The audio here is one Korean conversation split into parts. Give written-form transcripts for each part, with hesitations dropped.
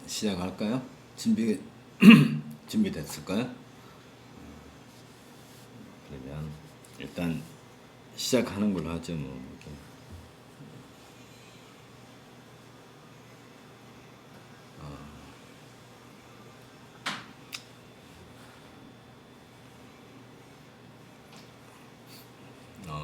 시작할까요? 준비됐을까요? 그러면 일단 시작하는 걸로 하죠. 뭐.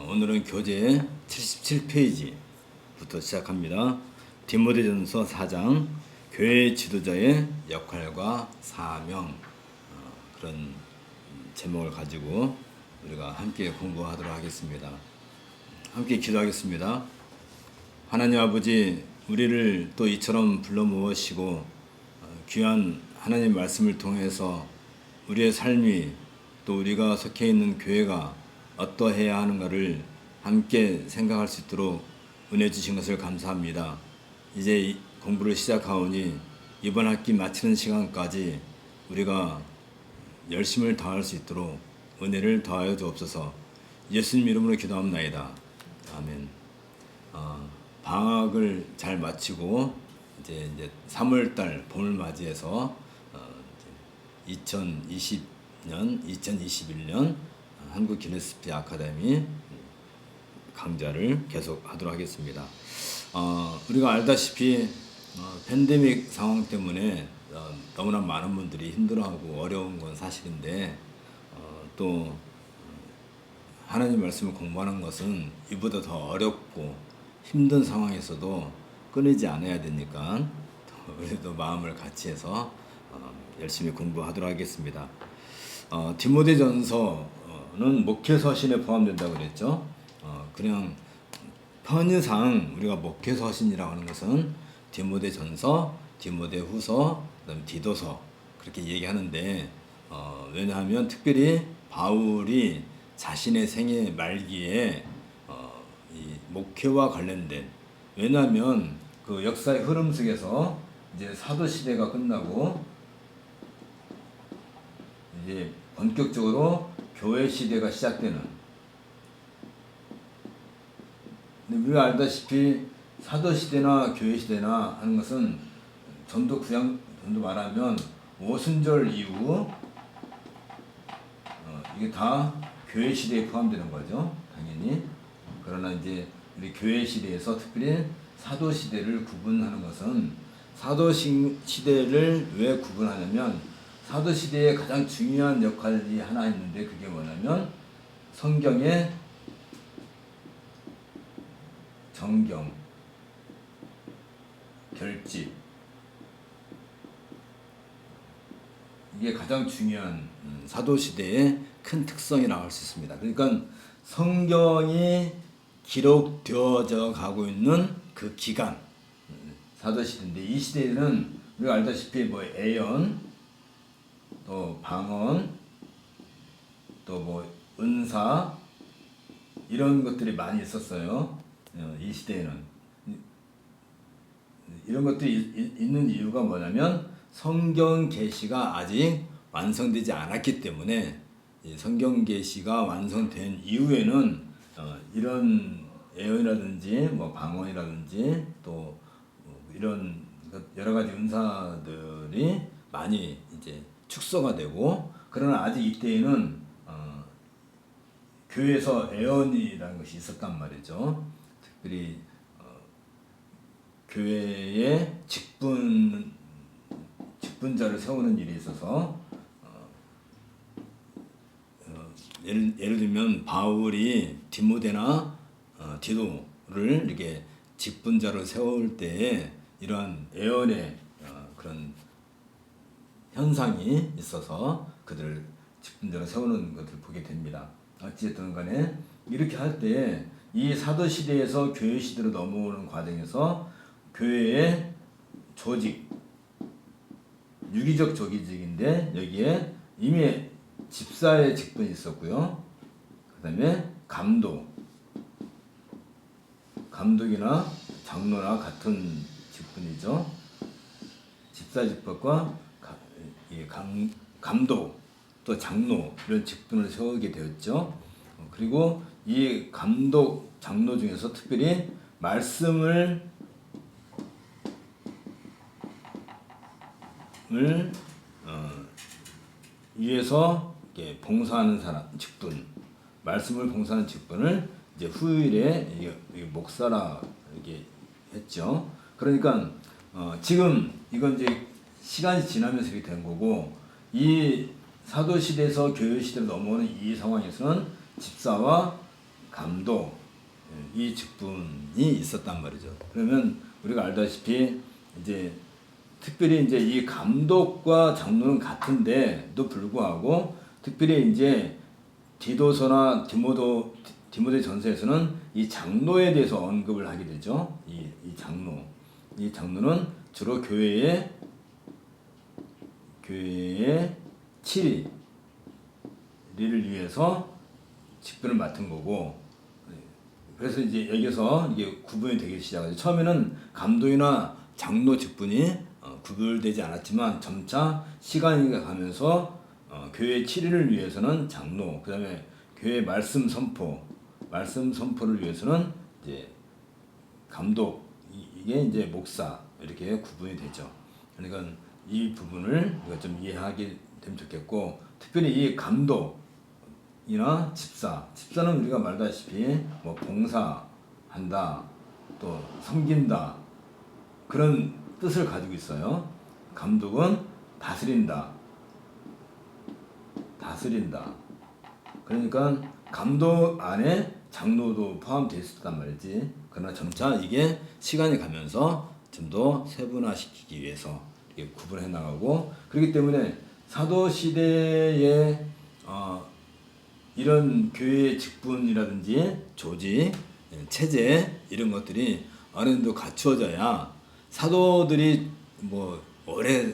오늘은 교재 77페이지부터 시작합니다. 디모데전서 4장 교회 지도자의 역할과 사명, 그런 제목을 가지고 우리가 함께 공부하도록 하겠습니다. 함께 기도하겠습니다. 하나님 아버지, 우리를 또 이처럼 불러 모으시고 귀한 하나님 말씀을 통해서 우리의 삶이 또 우리가 속해 있는 교회가 어떠해야 하는가를 함께 생각할 수 있도록 은혜 주신 것을 감사합니다. 이제 공부를 시작하오니 이번 학기 마치는 시간까지 우리가 열심을 다할 수 있도록 은혜를 더하여 주옵소서. 예수님 이름으로 기도합나이다. 아멘. 방학을 잘 마치고 이제 3월달 봄을 맞이해서 2021년 한국 기네스피 아카데미 강좌를 계속 하도록 하겠습니다. 우리가 알다시피 팬데믹 상황 때문에 너무나 많은 분들이 힘들어하고 어려운 건 사실인데 또 하나님 말씀을 공부하는 것은 이보다 더 어렵고 힘든 상황에서도 끊이지 않아야 되니까 우리도 마음을 같이 해서 열심히 공부하도록 하겠습니다. 디모데전서는 목회서신에 포함된다고 그랬죠. 그냥 편의상 우리가 목회서신이라고 하는 것은 디모데전서, 디모데후서, 그다음 디도서 그렇게 얘기하는데 왜냐하면 특별히 바울이 자신의 생애 말기에 이 목회와 관련된, 왜냐하면 그 역사의 흐름 속에서 이제 사도 시대가 끝나고 이제 본격적으로 교회 시대가 시작되는. 근데 우리가 알다시피 사도 시대나 교회 시대나 하는 것은 전도 말하면 오순절 이후 이게 다 교회 시대에 포함되는 거죠, 당연히. 그러나 이제 우리 교회 시대에서 특별히 사도 시대를 구분하는 것은, 사도 시대를 왜 구분하냐면 사도 시대에 가장 중요한 역할이 하나 있는데 그게 뭐냐면 성경의 정경, 결집, 이게 가장 중요한 사도 시대의 큰 특성이라고 할 수 있습니다. 그러니까 성경이 기록되어져 가고 있는 그 기간, 사도 시대인데, 이 시대에는 우리가 알다시피 뭐 애연, 또 방언, 또 뭐 은사, 이런 것들이 많이 있었어요. 이 시대에는 이런 것들이 있는 이유가 뭐냐면 성경 계시가 아직 완성되지 않았기 때문에, 성경 계시가 완성된 이후에는 이런 예언이라든지 뭐 방언이라든지 또 이런 여러 가지 은사들이 많이 이제 축소가 되고, 그러나 아직 이때에는 교회에서 예언이라는 것이 있었단 말이죠. 특별히 교회에 직분자를 세우는 일이 있어서 예를 들면 바울이 디모데나 디도를 이렇게 직분자로 세울 때에 이러한 예언의 그런 현상이 있어서 그들을 직분자로 세우는 것을 보게 됩니다. 어찌됐든 간에 이렇게 할 때 이 사도 시대에서 교회 시대로 넘어오는 과정에서 교회의 조직, 유기적 조직인데 여기에 이미 집사의 직분이 있었고요. 그 다음에 감독이나 장로나 같은 직분이죠. 집사 직분과 감독, 또 장로 이런 직분을 세우게 되었죠. 그리고 이 감독 장로 중에서 특별히 말씀을 위해서 봉사하는 사람 직분, 말씀을 봉사하는 직분을 이제 후일에 이게 목사라 이렇게 했죠. 그러니까 지금 이건 이제 시간이 지나면서 이렇게 된 거고, 이 사도 시대에서 교회 시대로 넘어오는 이 상황에서는 집사와 감독 이 직분이 있었단 말이죠. 그러면 우리가 알다시피 이제 특별히 이제 이 감독과 장로는 같은데도 불구하고 특별히 이제 디도서나 디모데 전서에서는 이 장로에 대해서 언급을 하게 되죠. 이 장로는 주로 교회의 치리를 위해서 직분을 맡은 거고, 그래서 이제 여기서 이게 구분이 되기 시작하죠. 처음에는 감독이나 장로 직분이 구별되지 않았지만 점차 시간이 가면서 교회의 치리를 위해서는 장로, 그다음에 교회 말씀 선포를 위해서는 이제 감독, 이게 이제 목사 이렇게 구분이 되죠. 그러니까 이 부분을 우리가 좀 이해하게 되면 좋겠고, 특별히 이 감독이나 집사는 우리가 말다시피 뭐 봉사한다, 또 섬긴다 그런 뜻을 가지고 있어요. 감독은 다스린다. 그러니까 감독 안에 장로도 포함되어 있었단 말이지. 그러나 점차 이게 시간이 가면서 좀 더 세분화시키기 위해서 이렇게 구분해 나가고, 그렇기 때문에 사도 시대에 이런 교회의 직분이라든지 조직, 체제 이런 것들이 어느 정도 갖추어져야, 사도들이 뭐 오래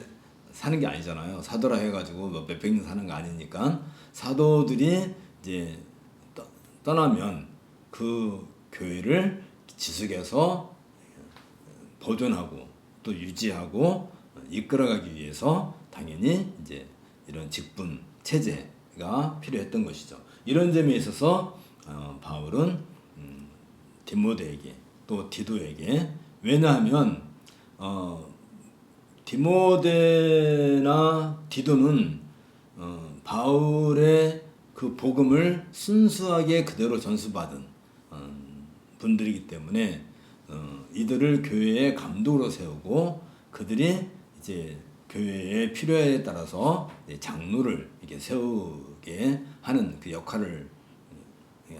사는 게 아니잖아요. 사도라 해가지고 뭐 몇백 년 사는 거 아니니까, 사도들이 이제 떠나면 그 교회를 지속해서 보존하고 또 유지하고 이끌어가기 위해서 당연히 이제 이런 직분 체제가 필요했던 것이죠. 이런 점에 있어서 바울은 디모데에게 또 디도에게, 왜냐하면 디모데나 디도는 바울의 그 복음을 순수하게 그대로 전수받은 분들이기 때문에 이들을 교회의 감독으로 세우고, 그들이 이제 교회의 필요에 따라서 장로를 이렇게 세우게 하는 그 역할을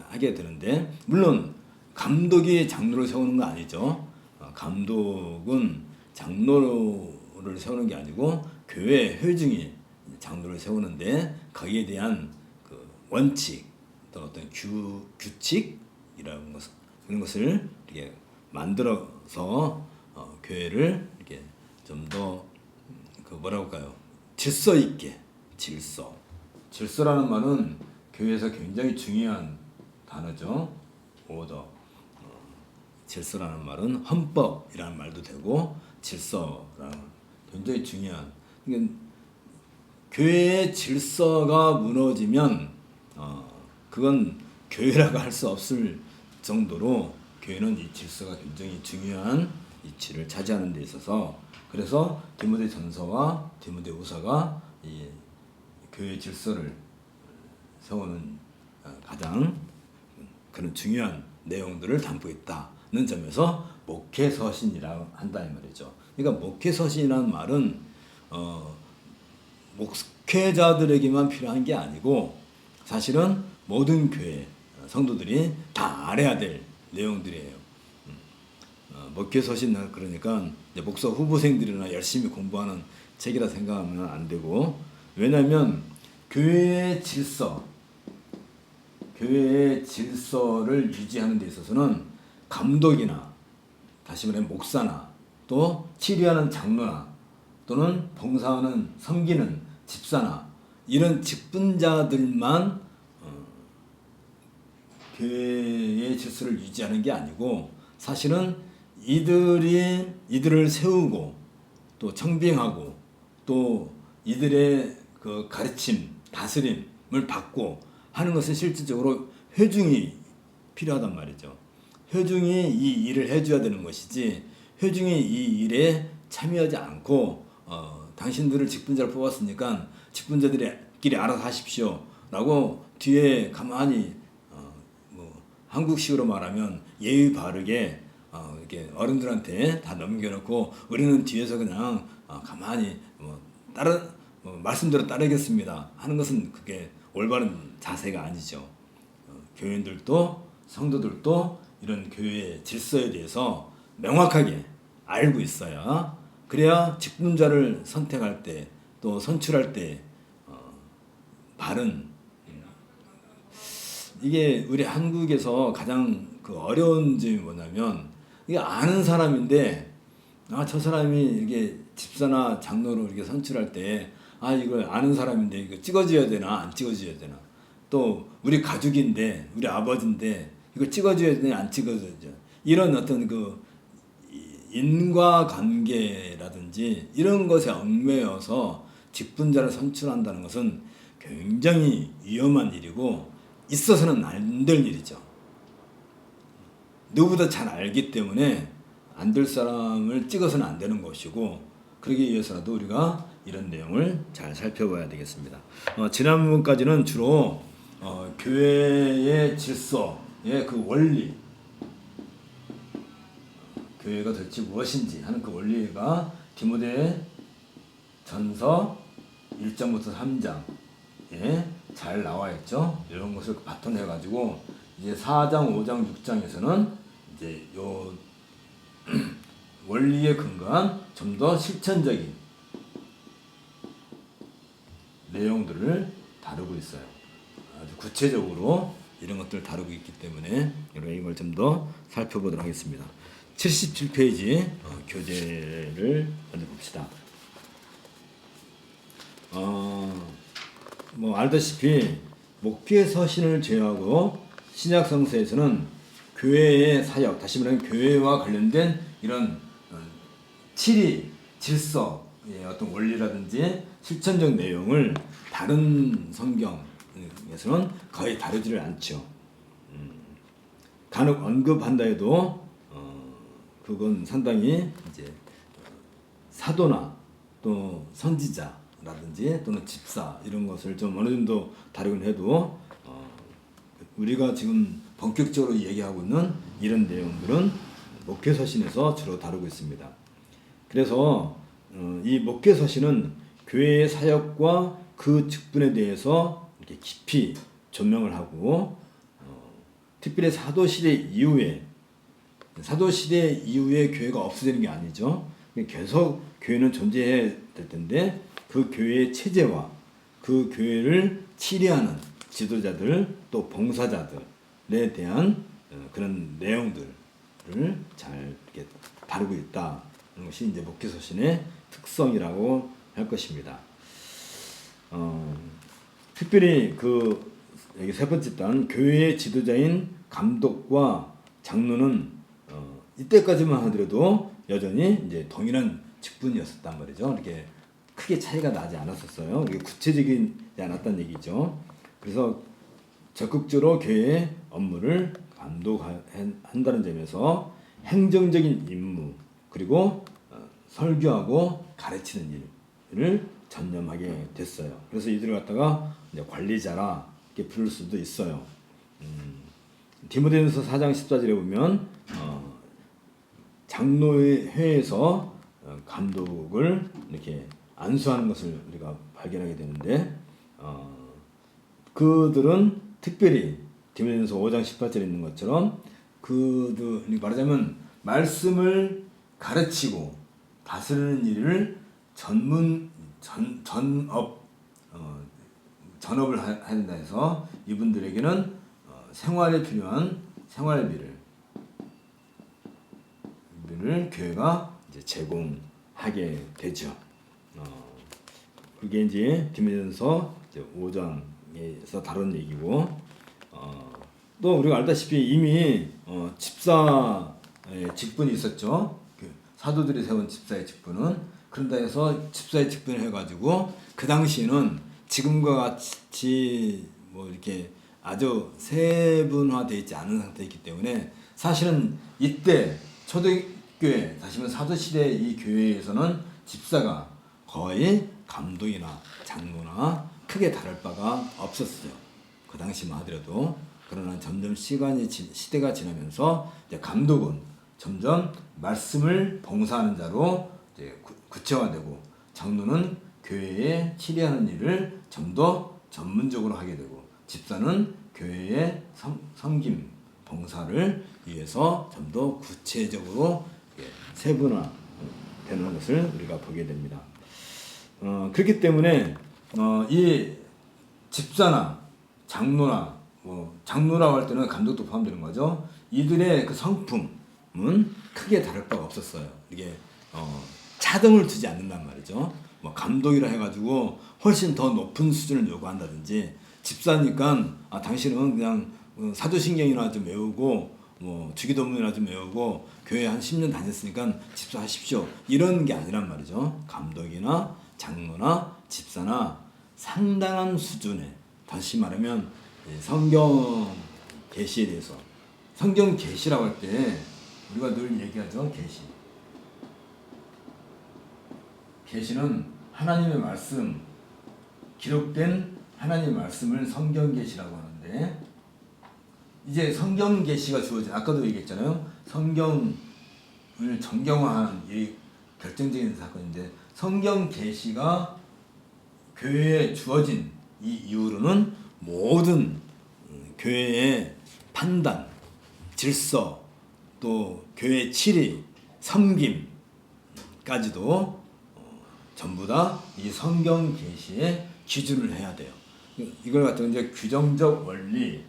하게 되는데, 물론 감독이 장로를 세우는 거 아니죠. 감독은 장로를 세우는 게 아니고 교회 회중이 장로를 세우는데, 거기에 대한 그 원칙, 또 어떤 규칙이라는 것, 그런 것을 이렇게 만들어서 교회를 이렇게 좀 더 그 뭐라고 할까요? 질서 있게, 질서라는 말은 교회에서 굉장히 중요한 단어죠. 오더. 질서라는 말은 헌법이라는 말도 되고, 질서라는 굉장히 중요한. 그러니까 교회의 질서가 무너지면 그건 교회라고 할 수 없을 정도로 교회는 이 질서가 굉장히 중요한 위치를 차지하는 데 있어서, 그래서 디모데 전서와 디모데 후서가 이 교회 질서를 세우는 가장 그런 중요한 내용들을 담고 있다는 점에서 목회서신이라고 한다 이 말이죠. 그러니까 목회서신이라는 말은 목회자들에게만 필요한 게 아니고, 사실은 모든 교회 성도들이 다 알아야 될 내용들이에요. 목회서신, 그러니까 이제 목사 후보생들이나 열심히 공부하는 책이라 생각하면 안 되고, 왜냐하면 교회의 질서를 유지하는 데 있어서는 감독이나, 다시 말해 목사나, 또 치료하는 장로나, 또는 봉사하는 섬기는 집사나, 이런 직분자들만 교회의 질서를 유지하는 게 아니고, 사실은 이들을 세우고 또 청빙하고 또 이들의 그 가르침, 다스림을 받고 하는 것은 실질적으로 회중이 필요하단 말이죠. 회중이 이 일을 해줘야 되는 것이지 회중이 이 일에 참여하지 않고 당신들을 직분자를 뽑았으니까 직분자들끼리 알아서 하십시오 라고 뒤에 가만히 뭐 한국식으로 말하면 예의 바르게 이렇게 어른들한테 다 넘겨놓고 우리는 뒤에서 그냥 가만히 뭐 말씀대로 따르겠습니다 하는 것은 그게 올바른 자세가 아니죠. 교인들도 성도들도 이런 교회의 질서에 대해서 명확하게 알고 있어야 그래야 직분자를 선택할 때 또 선출할 때 바른 이게 우리 한국에서 가장 그 어려운 점이 뭐냐면 이게 아는 사람인데 저 사람이 이게 집사나 장로로 이렇게 선출할 때 이걸 아는 사람인데 이거 찍어줘야 되나 안 찍어줘야 되나 또 우리 가족인데 우리 아버지인데 이거 찍어줘야 되나 안 찍어줘야 되나 이런 어떤 그 인과관계라든지 이런 것에 얽매여서 직분자를 선출한다는 것은 굉장히 위험한 일이고 있어서는 안 될 일이죠. 누구보다 잘 알기 때문에 안 될 사람을 찍어서는 안 되는 것이고 그러기 위해서라도 우리가 이런 내용을 잘 살펴봐야 되겠습니다. 지난번까지는 주로 교회의 질서의 그 원리 교회가 도대체 무엇인지 하는 그 원리가 디모데 전서 1장부터 3장에 잘 나와 있죠. 이런 것을 바탕해 가지고 이제 4장, 5장, 6장에서는 이제 요 원리에 근거한 좀 더 실천적인 내용들을 다루고 있어요. 아주 구체적으로 이런 것들을 다루고 있기 때문에 여러분 이걸 좀 더 살펴보도록 하겠습니다. 77페이지 교재를 먼저 봅시다. 뭐 알다시피 목회 서신을 제외하고 신약 성서에서는 교회의 사역, 다시 말하면 교회와 관련된 이런 치리, 질서의 어떤 원리라든지 실천적 내용을 다른 성경에서는 거의 다루지를 않죠. 간혹 언급한다 해도 그건 상당히 이제 사도나 또 선지자라든지 또는 집사 이런 것을 좀 어느 정도 다루긴 해도 우리가 지금 본격적으로 얘기하고 있는 이런 내용들은 목회서신에서 주로 다루고 있습니다. 그래서 이 목회서신은 교회의 사역과 그 직분에 대해서 이렇게 깊이 조명을 하고 특별히 사도시대 이후에 교회가 없어지는 게 아니죠. 계속 교회는 존재해야 될 텐데 그 교회의 체제와 그 교회를 치리하는 지도자들 또 봉사자들에 대한 그런 내용들을 잘 이렇게 다루고 있다는 것이 이제 목회서신의 특성이라고 할 것입니다. 특별히 여기 세 번째 단 교회의 지도자인 감독과 장로는 이때까지만 하더라도 여전히 이제 동일한 직분이었단 말이죠. 이렇게 크게 차이가 나지 않았었어요. 이게 구체적이지 않았다는 얘기죠. 그래서 적극적으로 교회의 업무를 감독한다는 점에서 행정적인 임무 그리고 설교하고 가르치는 일을 전념하게 됐어요. 그래서 이들을 갖다가 이제 관리자라 이렇게 부를 수도 있어요. 디모데전서 4장 14절에 보면 장로회에서 감독을 이렇게 안수하는 것을 우리가 발견하게 되는데 그들은 특별히 디모데전서 5장 18절에 있는 것처럼 그들이 말하자면 말씀을 가르치고 다스리는 일을 전업을 해야 된다 해서 이분들에게는 생활에 필요한 생활비를 교회가 이제 제공하게 되죠. 그게 이제 디모데전서 5장에서 다룬 얘기고, 또 우리가 알다시피 이미 집사의 직분이 있었죠. 그 사도들이 세운 집사의 직분은 그런다 해서 집사의 직분을 해가지고 그 당시에는 지금과 같이 뭐 이렇게 아주 세분화되어 있지 않은 상태이기 때문에 사실은 이때 초대교회, 다시 말해 사도시대 이 교회에서는 집사가 거의 감독이나 장로나 크게 다를 바가 없었어요. 그 당시만 하더라도. 그러나 점점 시대가 지나면서 이제 감독은 점점 말씀을 봉사하는 자로 이제 구체화되고, 장로는 교회에 치리하는 일을 좀 더 전문적으로 하게 되고, 집사는 교회의 섬김 봉사를 위해서 좀 더 구체적으로 세분화되는 것을 우리가 보게 됩니다. 그렇기 때문에 이 집사나 장로나 장로라고 할 때는 감독도 포함되는 거죠. 이들의 그 성품은 크게 다를 바가 없었어요. 이게 차등을 두지 않는단 말이죠. 뭐 감독이라 해가지고 훨씬 더 높은 수준을 요구한다든지, 집사니까 당신은 그냥 사도신경이나 좀 외우고 뭐 주기도문이나 좀 외우고 교회 한 10년 다녔으니까 집사하십시오, 이런 게 아니란 말이죠. 감독이나 장로나 집사나 상당한 수준의, 다시 말하면 성경 계시에 대해서, 성경 계시라고 할 때 우리가 늘 얘기하죠. 계시는 하나님의 말씀, 기록된 하나님의 말씀을 성경 계시라고 하는데, 이제 성경 계시가 주어진, 아까도 얘기했잖아요. 성경을 정경화하는 이 결정적인 사건인데, 성경 계시가 교회에 주어진 이 이후로는 모든 교회의 판단, 질서, 또 교회 치리, 섬김까지도 전부 다 이 성경 계시에 기준을 해야 돼요. 이걸 갖다가 이제 규정적 원리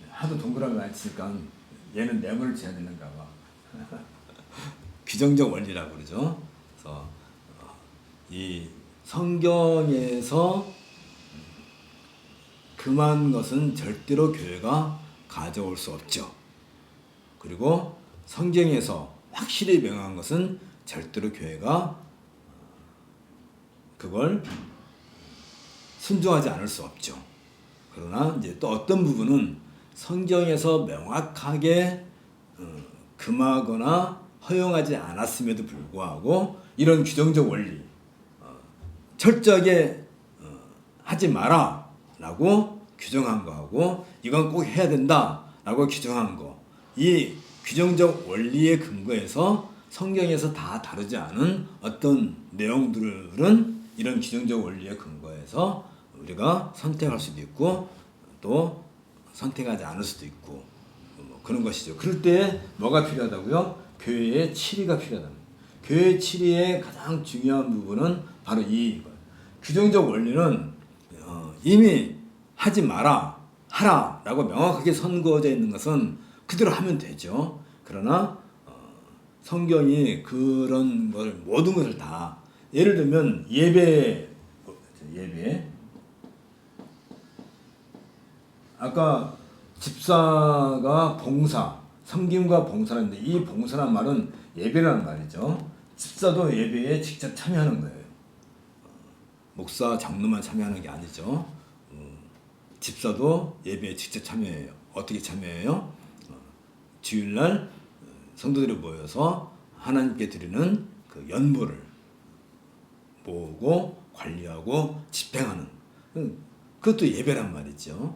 하도 동그라미 많이 치니까 얘는 네모를 쳐야 되는가 봐. 규정적 원리라고 그러죠. 그래서 이 성경에서 금한 것은 절대로 교회가 가져올 수 없죠. 그리고 성경에서 확실히 명한 것은 절대로 교회가 그걸 순종하지 않을 수 없죠. 그러나 이제 또 어떤 부분은 성경에서 명확하게 금하거나 허용하지 않았음에도 불구하고 이런 규정적 원리, 철저하게 하지 마라 라고 규정한 거하고, 이건 꼭 해야 된다 라고 규정한 거, 이 규정적 원리에 근거해서 성경에서 다 다르지 않은 어떤 내용들은 이런 규정적 원리에 근거해서 우리가 선택할 수도 있고 또 선택하지 않을 수도 있고, 그런 것이죠. 그럴 때 뭐가 필요하다고요? 교회의 치리가 필요하다. 교회의 치리의 가장 중요한 부분은 바로 이 규정적 원리는 이미 하지 마라, 하라 라고 명확하게 선고되어 있는 것은 그대로 하면 되죠. 그러나 성경이 그런 걸, 모든 것을 다, 예를 들면 예배 아까 집사가 봉사, 섬김과 봉사라는데, 이 봉사란 말은 예배라는 말이죠. 집사도 예배에 직접 참여하는 거예요. 목사, 장로만 참여하는 게 아니죠. 집사도 예배에 직접 참여해요. 어떻게 참여해요? 주일날 성도들이 모여서 하나님께 드리는 그 연보를 모으고 관리하고 집행하는, 그것도 예배란 말이죠.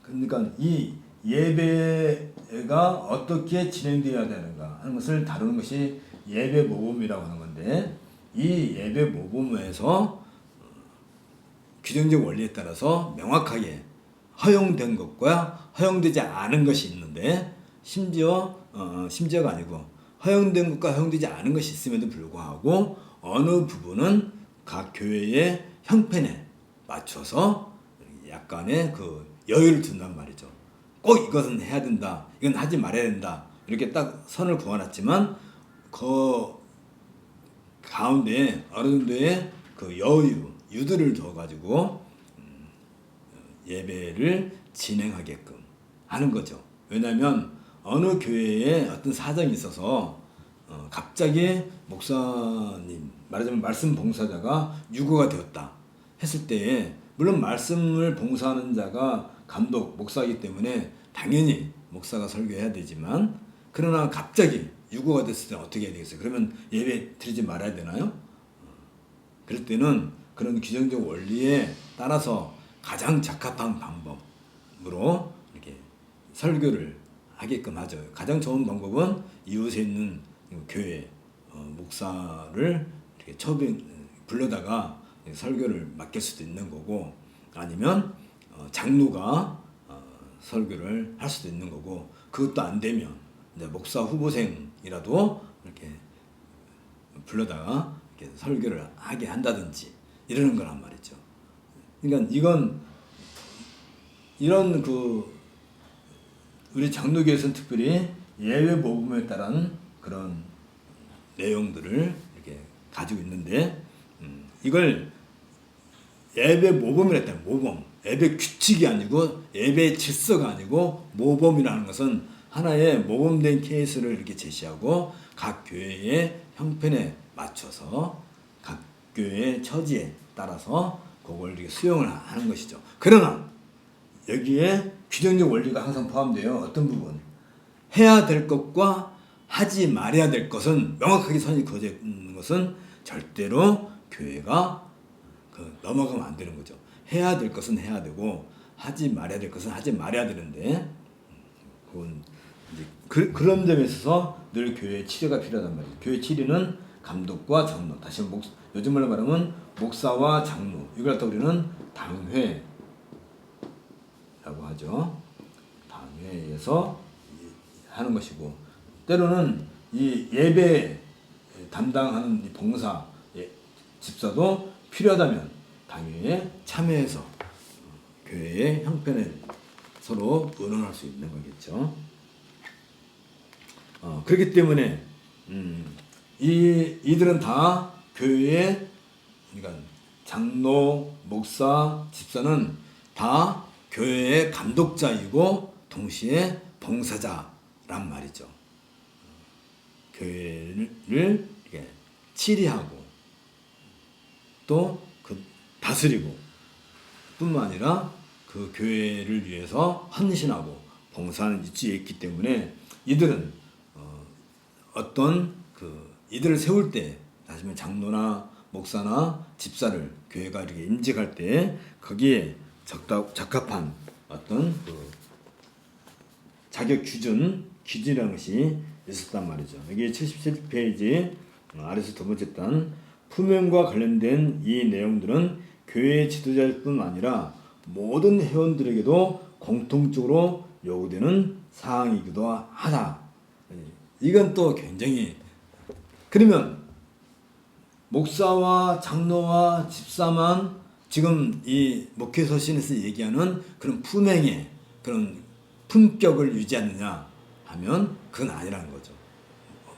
그러니까 이 예배가 어떻게 진행되어야 되는가 하는 것을 다루는 것이 예배 모범이라고 하는 건데, 이 예배 모범에서 규정적 원리에 따라서 명확하게 허용된 것과 허용되지 않은 것이 있는데, 심지어가 아니고 허용된 것과 허용되지 않은 것이 있음에도 불구하고 어느 부분은 각 교회의 형편에 맞춰서 약간의 그 여유를 둔단 말이죠. 꼭 이것은 해야 된다, 이건 하지 말아야 된다, 이렇게 딱 선을 그어놨지만 그 가운데 어느 정도의 그 유들을 둬가지고 예배를 진행하게끔 하는 거죠. 왜냐하면 어느 교회에 어떤 사정이 있어서 갑자기 목사님, 말하자면 말씀 봉사자가 유고가 되었다 했을 때에, 물론 말씀을 봉사하는 자가 감독, 목사이기 때문에 당연히 목사가 설교해야 되지만, 그러나 갑자기 유고가 됐을 때 어떻게 해야 되겠어요? 그러면 예배 드리지 말아야 되나요? 그럴 때는 그런 규정적 원리에 따라서 가장 적합한 방법으로 이렇게 설교를 하게끔 하죠. 가장 좋은 방법은 이웃에 있는 교회 목사를 이렇게 불러다가 설교를 맡길 수도 있는 거고, 아니면 장로가 설교를 할 수도 있는 거고, 그것도 안 되면 이제 목사 후보생이라도 이렇게 불러다가 이렇게 설교를 하게 한다든지 이러는 거란 말이죠. 그러니까 이런 우리 장로교에서는 특별히 예외 모범에 따른 그런 내용들을 이렇게 가지고 있는데, 이걸 예배 모범이라 했다. 모범. 예배 규칙이 아니고 예배 질서가 아니고 모범이라는 것은 하나의 모범된 케이스를 이렇게 제시하고, 각 교회의 형편에 맞춰서 각 교회의 처지에 따라서 그걸 이렇게 수용을 하는 것이죠. 그러나 여기에 규정적 원리가 항상 포함되어 어떤 부분, 해야 될 것과 하지 말아야 될 것은 명확하게 선이 그어져 있는 것은 절대로 교회가 넘어가면 안 되는 거죠. 해야 될 것은 해야 되고 하지 말아야 될 것은 하지 말아야 되는데, 그건 이제 그런 점에 있어서 늘 교회의 치료가 필요하단 말이에요. 교회 치료는 감독과 장로, 다시 요즘 말로 말하면 목사와 장로, 이걸 갖다 우리는 당회라고 하죠. 당회에서 하는 것이고, 때로는 이 예배 담당하는 이 봉사 집사도 필요하다면 당회에 참여해서 교회의 형편에 서로 의논할 수 있는 거겠죠. 그렇기 때문에 이들은 다 교회의, 그러니까 장로, 목사, 집사는 다 교회의 감독자이고 동시에 봉사자란 말이죠. 교회를 이렇게 치리하고 또 다스리고 뿐만 아니라 그 교회를 위해서 헌신하고 봉사하는 입지에 있기 때문에, 이들은 이들을 세울 때, 다시 말하면 장로나 목사나 집사를 교회가 이렇게 임직할 때 거기에 적합한 어떤 자격 기준이라는 것이 있었단 말이죠. 여기 77페이지 아래서 두 번째 단, 품행과 관련된 이 내용들은 교회의 지도자일 뿐 아니라 모든 회원들에게도 공통적으로 요구되는 사항이기도 하다. 이건 또 굉장히, 그러면 목사와 장로와 집사만 지금 이 목회서신에서 얘기하는 그런 품행의 그런 품격을 유지하느냐 하면 그건 아니라는 거죠.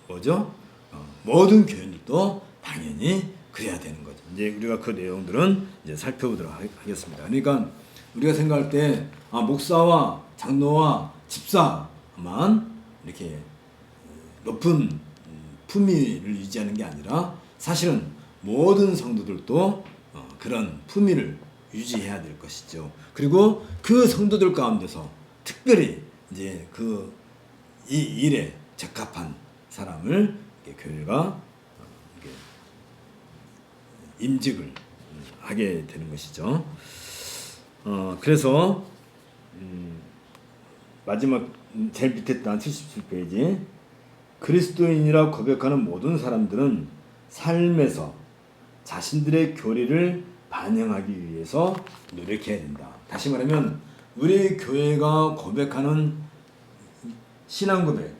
뭐죠? 모든 교인들도 당연히 그래야 되는 거죠. 이제 우리가 그 내용들은 이제 살펴보도록 하겠습니다. 그러니까 우리가 생각할 때 목사와 장로와 집사만 이렇게 높은 품위를 유지하는 게 아니라, 사실은 모든 성도들도 그런 품위를 유지해야 될 것이죠. 그리고 그 성도들 가운데서 특별히 이제 이 일에 적합한 사람을 교회가 임직을 하게 되는 것이죠. 그래서 마지막 제일 밑에 단 77페이지, 그리스도인이라 고백하는 모든 사람들은 삶에서 자신들의 교리를 반영하기 위해서 노력해야 된다. 다시 말하면 우리 교회가 고백하는 신앙 고백,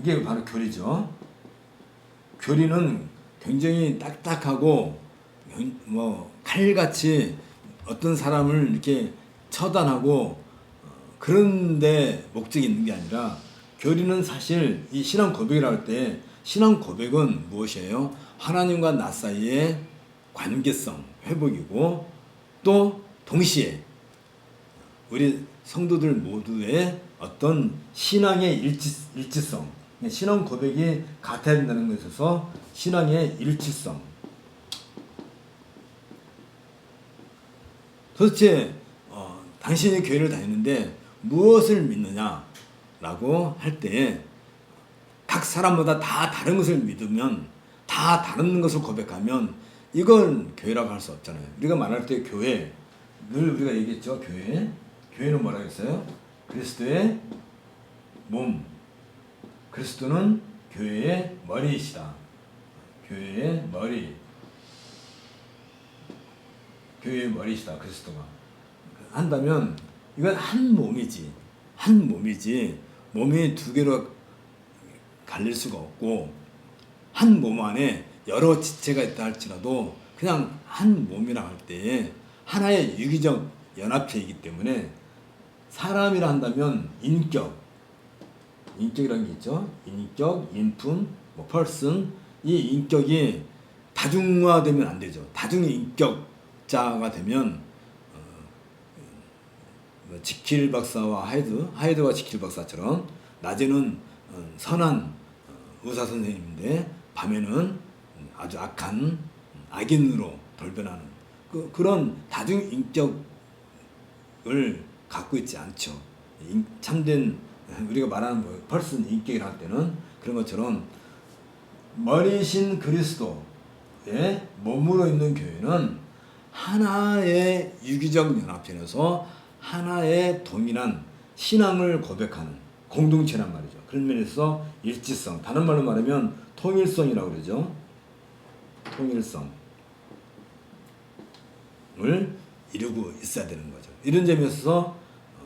이게 바로 교리죠. 교리는 굉장히 딱딱하고 칼같이 어떤 사람을 이렇게 처단하고 그런데 목적이 있는 게 아니라, 교리는 사실 이 신앙 고백이라고 할 때, 신앙 고백은 무엇이에요? 하나님과 나 사이의 관계성 회복이고, 또 동시에 우리 성도들 모두의 어떤 신앙의 일치성, 신앙 고백이 같아야 된다는 것에 있어서 신앙의 일치성. 도대체 당신이 교회를 다니는데 무엇을 믿느냐라고 할 때 각 사람마다 다 다른 것을 믿으면, 다 다른 것을 고백하면 이건 교회라고 할 수 없잖아요. 우리가 말할 때 교회, 늘 우리가 얘기했죠. 교회는 뭐라고 했어요? 그리스도의 몸. 그리스도는 교회의 머리이시다. 교회의 머리이시다. 그리스도가 한다면 이건 한 몸이지. 몸이 두 개로 갈릴 수가 없고, 한 몸 안에 여러 지체가 있다 할지라도 그냥 한 몸이라 할 때에 하나의 유기적 연합체이기 때문에, 사람이라 한다면 인격이라는 게 있죠. 인격, 인품, person. 이 인격이 다중화되면 안 되죠. 다중인격자가 되면 지킬 박사와 하이드와 지킬 박사처럼 낮에는 선한 의사 선생님인데 밤에는 아주 악한 악인으로 돌변하는 그런 다중인격을 갖고 있지 않죠. 참된 우리가 말하는 펄슨 인격이라 할 때는 그런 것처럼 머리신 그리스도의 몸으로 있는 교회는 하나의 유기적 연합체에서 하나의 동일한 신앙을 고백하는 공동체란 말이죠. 그런 면에서 일치성, 다른 말로 말하면 통일성이라고 그러죠. 통일성을 이루고 있어야 되는 거죠. 이런 점에서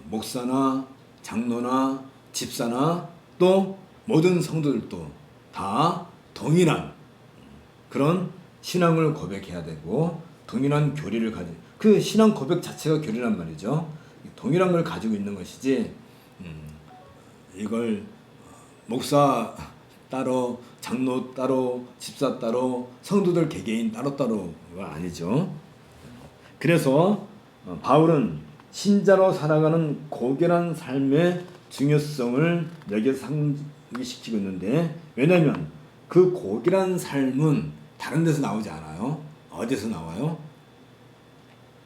목사나 장로나 집사나 또 모든 성도들도 다 동일한 그런 신앙을 고백해야 되고, 동일한 교리를 가지고, 그 신앙 고백 자체가 교리란 말이죠. 동일한 걸 가지고 있는 것이지, 이걸 목사 따로, 장로 따로, 집사 따로, 성도들 개개인 따로따로가 아니죠. 그래서 바울은 신자로 살아가는 고결한 삶의 중요성을 여기서 상기시키고 있는데, 왜냐하면 그 고결한 삶은 다른 데서 나오지 않아요. 어디서 나와요?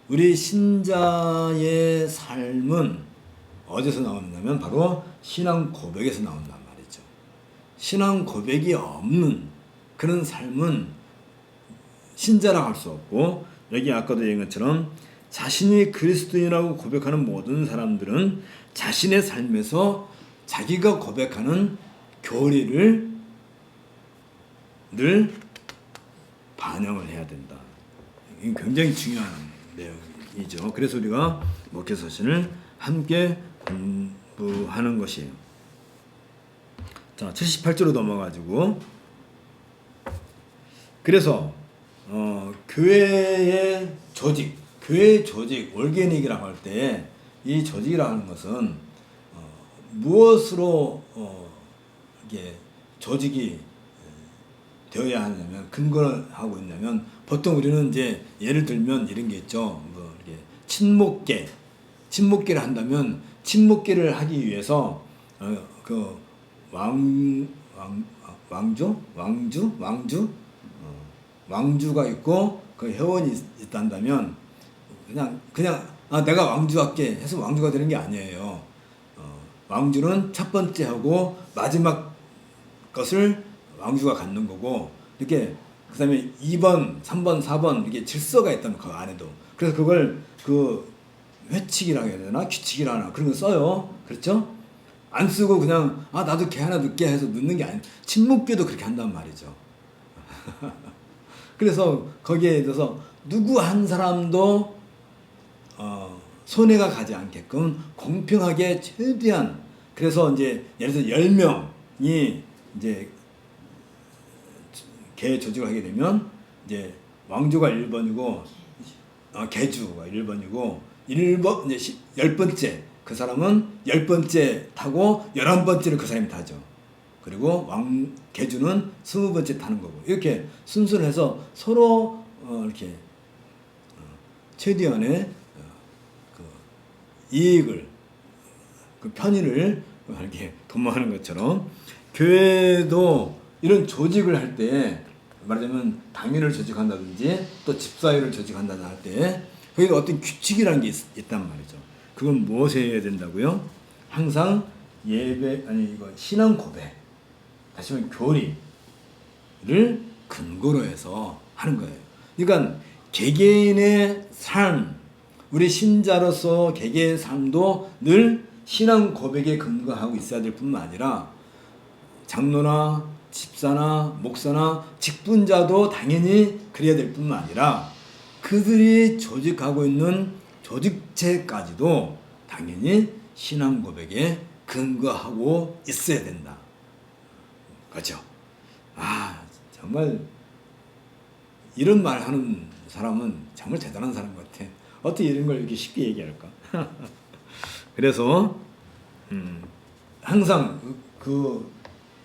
우리 신자의 삶은 어디서 나오느냐면 바로 신앙 고백에서 나온단 말이죠. 신앙 고백이 없는 그런 삶은 신자라고 할 수 없고, 여기 아까도 얘기한 것처럼 자신이 그리스도인이라고 고백하는 모든 사람들은 자신의 삶에서 자기가 고백하는 교리를 늘 반영을 해야 된다. 이게 굉장히 중요한 내용이죠. 그래서 우리가 목회서신을 함께 공부하는 것이에요. 자, 78조로 넘어가지고, 그래서 교회의 조직, 올게닉이라고 할 때 이 조직이라고 하는 것은 무엇으로 이게 조직이 되어야 하냐면, 근거를 하고 있냐면, 보통 우리는 이제 예를 들면 이런 게 있죠. 뭐 이렇게 친목계를 한다면, 친목계를 하기 위해서 그 왕주가 있고 그 회원이 있단다면 그냥 내가 왕주할게 해서 왕주가 되는 게 아니에요. 왕주는 첫 번째 하고 마지막 것을 왕주가 갖는 거고, 이렇게 그다음에 2번, 3번, 4번 이렇게 질서가 있다면 그 안에도, 그래서 그걸 그 회칙이라고 해야 되나 규칙이라 하나 그런 거 써요. 그렇죠? 안 쓰고 그냥 나도 걔 하나 넣게 해서 넣는 게 아니에요. 친목교도 그렇게 한단 말이죠. 그래서 거기에 대해서 누구 한 사람도 손해가 가지 않게끔 공평하게 최대한, 그래서 이제 예를 들어서 10명이 이제 개 조직을 하게 되면 이제 왕주가 1번이고 개주가 1번이고 1번 이제 10번째 그 사람은 10번째 타고 11번째를 그 사람이 타죠. 그리고 개주는 20번째 타는 거고, 이렇게 순서를 해서 서로 이렇게 최대한의 그 이익을 그 편의를 이렇게 도모하는 것처럼 교회도 이런 조직을 할 때 말하자면 당회를 조직한다든지 또 집사회를 조직한다든지 할 때 거기에 어떤 규칙이라는 게 있단 말이죠. 그건 무엇에 해야 된다고요? 항상 이거 신앙 고백, 다시 말하면 교리를 근거로 해서 하는 거예요. 그러니까 개개인의 삶, 우리 신자로서 개개인의 삶도 늘 신앙 고백에 근거하고 있어야 될 뿐만 아니라 장로나 집사나 목사나 직분자도 당연히 그래야 될 뿐만 아니라 그들이 조직하고 있는 조직체까지도 당연히 신앙 고백에 근거하고 있어야 된다. 그렇죠? 정말 이런 말 하는 사람은 정말 대단한 사람 같아. 어떻게 이런 걸 이렇게 쉽게 얘기할까? 그래서 항상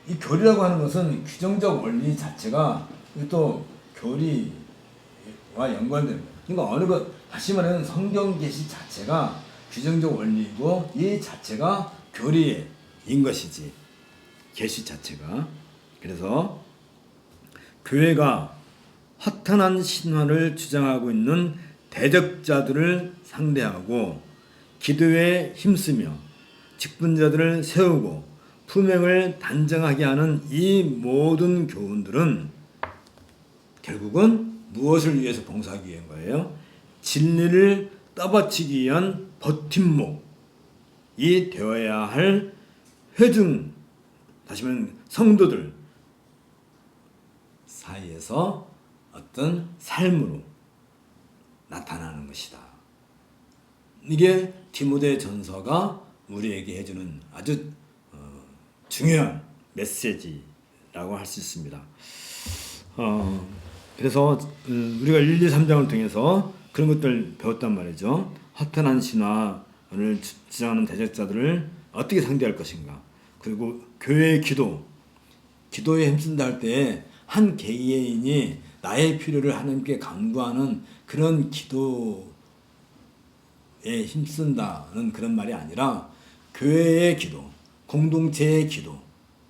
이 교리라고 하는 것은 규정적 원리 자체가 또 교리와 연관되는 거예요. 그러니까 어느 것 다시 말하면 성경 계시 자체가 규정적 원리이고 이 자체가 교리인 것이지 계시 자체가. 그래서 교회가 허탄한 신화를 주장하고 있는 대적자들을 상대하고 기도에 힘쓰며 직분자들을 세우고 품행을 단정하게 하는 이 모든 교훈들은 결국은 무엇을 위해서 봉사하기 위한 거예요? 진리를 떠받치기 위한 버팀목이 되어야 할 회중, 다시 말하면 성도들 사이에서 어떤 삶으로 나타나는 것이다. 이게 디모데 전서가 우리에게 해주는 아주 중요한 메시지라고 할 수 있습니다. 그래서 우리가 1, 2, 3장을 통해서 그런 것들 배웠단 말이죠. 허탄한 신화를 주장하는 대적자들을 어떻게 상대할 것인가. 그리고 교회의 기도에 힘쓴다 할 때 한 개개인이 나의 필요를 하나님께 간구하는 그런 기도에 힘쓴다는 그런 말이 아니라 교회의 기도, 공동체의 기도.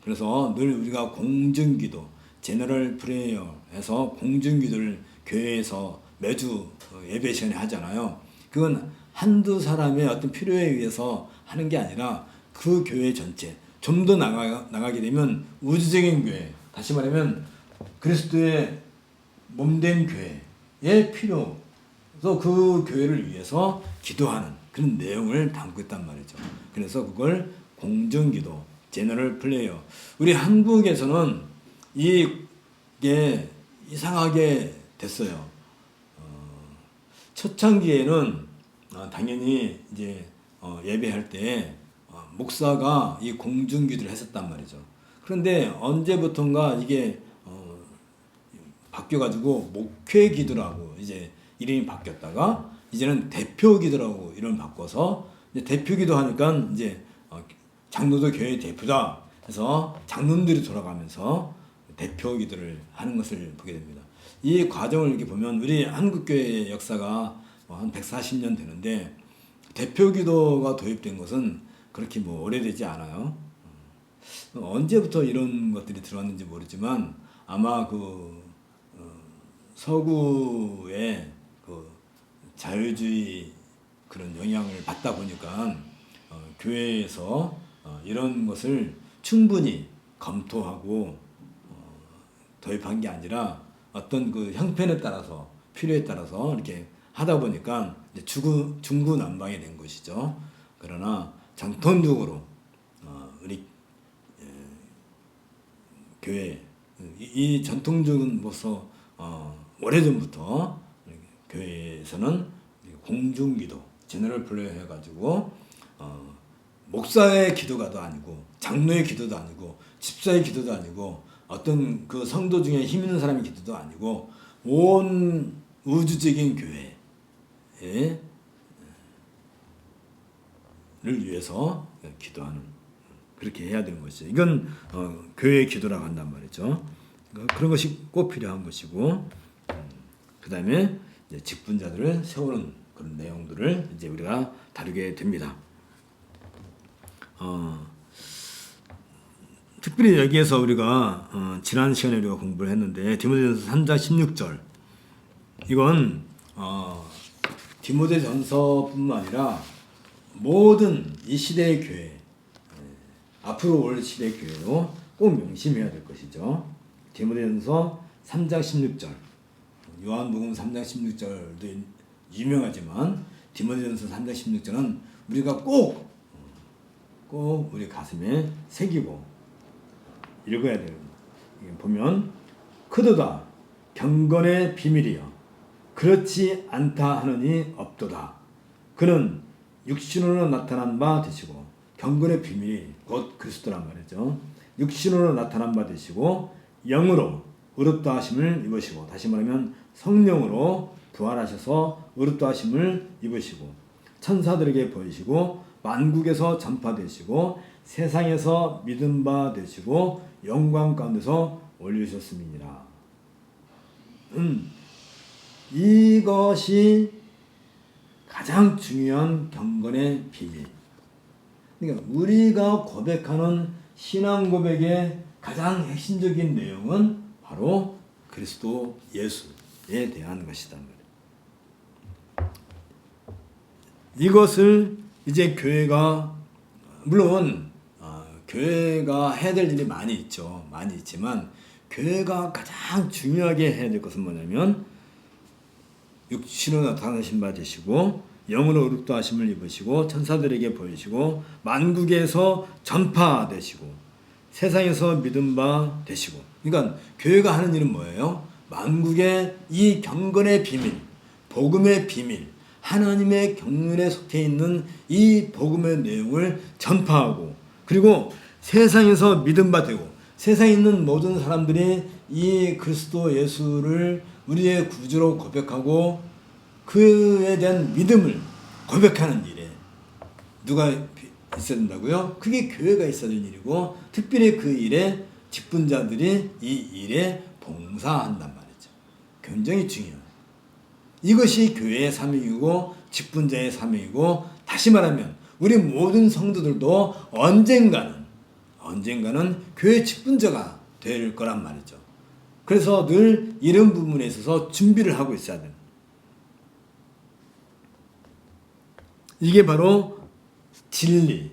그래서 늘 우리가 공중기도, 제너럴 프레이어 해서 공중기도를 교회에서 매주 예배 시간에 하잖아요. 그건 한두 사람의 어떤 필요에 의해서 하는 게 아니라 그 교회 전체, 좀 더 나가게 되면 우주적인 교회, 다시 말하면 그리스도의 몸된 교회의 필요, 또 그 교회를 위해서 기도하는 그런 내용을 담고 있단 말이죠. 그래서 그걸 공중기도, 제너럴 플레이어. 우리 한국에서는 이게 이상하게 됐어요. 초창기에는 당연히 이제 예배할 때 목사가 이 공중기도를 했었단 말이죠. 그런데 언제부턴가 이게 바뀌어가지고 목회기도라고 이제 이름이 바뀌었다가 이제는 대표기도라고 이름을 바꿔서 이제 대표기도 하니까 이제 장로도 교회 대표다 해서 장로들이 돌아가면서 대표기도를 하는 것을 보게 됩니다. 이 과정을 이렇게 보면 우리 한국교회의 역사가 한 140년 되는데 대표기도가 도입된 것은 그렇게 오래되지 않아요. 언제부터 이런 것들이 들어왔는지 모르지만 아마 서구의 자유주의 그런 영향을 받다 보니까 교회에서 이런 것을 충분히 검토하고 도입한 게 아니라 어떤 그 형편에 따라서 필요에 따라서 이렇게 하다 보니까 이제 중구난방이 된 것이죠. 그러나 전통적으로 우리 교회 이 전통적인 모습 오래전부터 교회에서는 공중기도 제너럴 플레이 해가지고 목사의 기도가도 아니고 장로의 기도도 아니고 집사의 기도도 아니고 어떤 그 성도 중에 힘 있는 사람의 기도도 아니고 온 우주적인 교회를 위해서 기도하는 그렇게 해야 되는 것이죠. 이건 교회의 기도라고 한단 말이죠. 그런 것이 꼭 필요한 것이고 그 다음에 직분자들을 세우는 그런 내용들을 이제 우리가 다루게 됩니다. 특별히 여기에서 우리가 지난 시간에 우리가 공부를 했는데 디모데전서 3장 16절 이건 디모데전서뿐만 아니라 모든 이 시대의 교회 앞으로 올 시대의 교회로 꼭 명심해야 될 것이죠. 디모데전서 3장 16절 요한복음 3장 16절도 유명하지만 디모데전서 3장 16절은 우리가 꼭 우리 가슴에 새기고 읽어야 돼요. 보면 크도다 경건의 비밀이여 그렇지 않다 하느니 없도다. 그는 육신으로 나타난 바 되시고 경건의 비밀이 곧 그리스도란 말이죠. 육신으로 나타난 바 되시고 영으로 의롭다 하심을 입으시고 다시 말하면 성령으로 부활하셔서 의롭다 하심을 입으시고 천사들에게 보이시고 만국에서 전파되시고 세상에서 믿음 바 되시고 영광 가운데서 올리셨음이니라. 이것이 가장 중요한 경건의 비밀. 그러니까 우리가 고백하는 신앙 고백의 가장 핵심적인 내용은 바로 그리스도 예수에 대한 것이다. 이것을 이제 교회가 물론 교회가 해야 될 일이 많이 있죠. 많이 있지만 교회가 가장 중요하게 해야 될 것은 뭐냐면 육신으로 나타나신 바 되시고 영으로 의롭다 하심을 입으시고 천사들에게 보이시고 만국에서 전파되시고 세상에서 믿음 바 되시고. 그러니까 교회가 하는 일은 뭐예요? 만국의 이 경건의 비밀, 복음의 비밀, 하나님의 경륜에 속해 있는 이 복음의 내용을 전파하고 그리고 세상에서 믿음 바 되고 세상에 있는 모든 사람들이 이 그리스도 예수를 우리의 구주로 고백하고 그에 대한 믿음을 고백하는 일에 누가 있어야 된다고요? 그게 교회가 있어야 되는 일이고 특별히 그 일에 직분자들이 이 일에 봉사한단 말이죠. 굉장히 중요해요. 이것이 교회의 사명이고 직분자의 사명이고 다시 말하면 우리 모든 성도들도 언젠가는 교회 직분자가 될 거란 말이죠. 그래서 늘 이런 부분에 있어서 준비를 하고 있어야 돼요. 이게 바로 진리.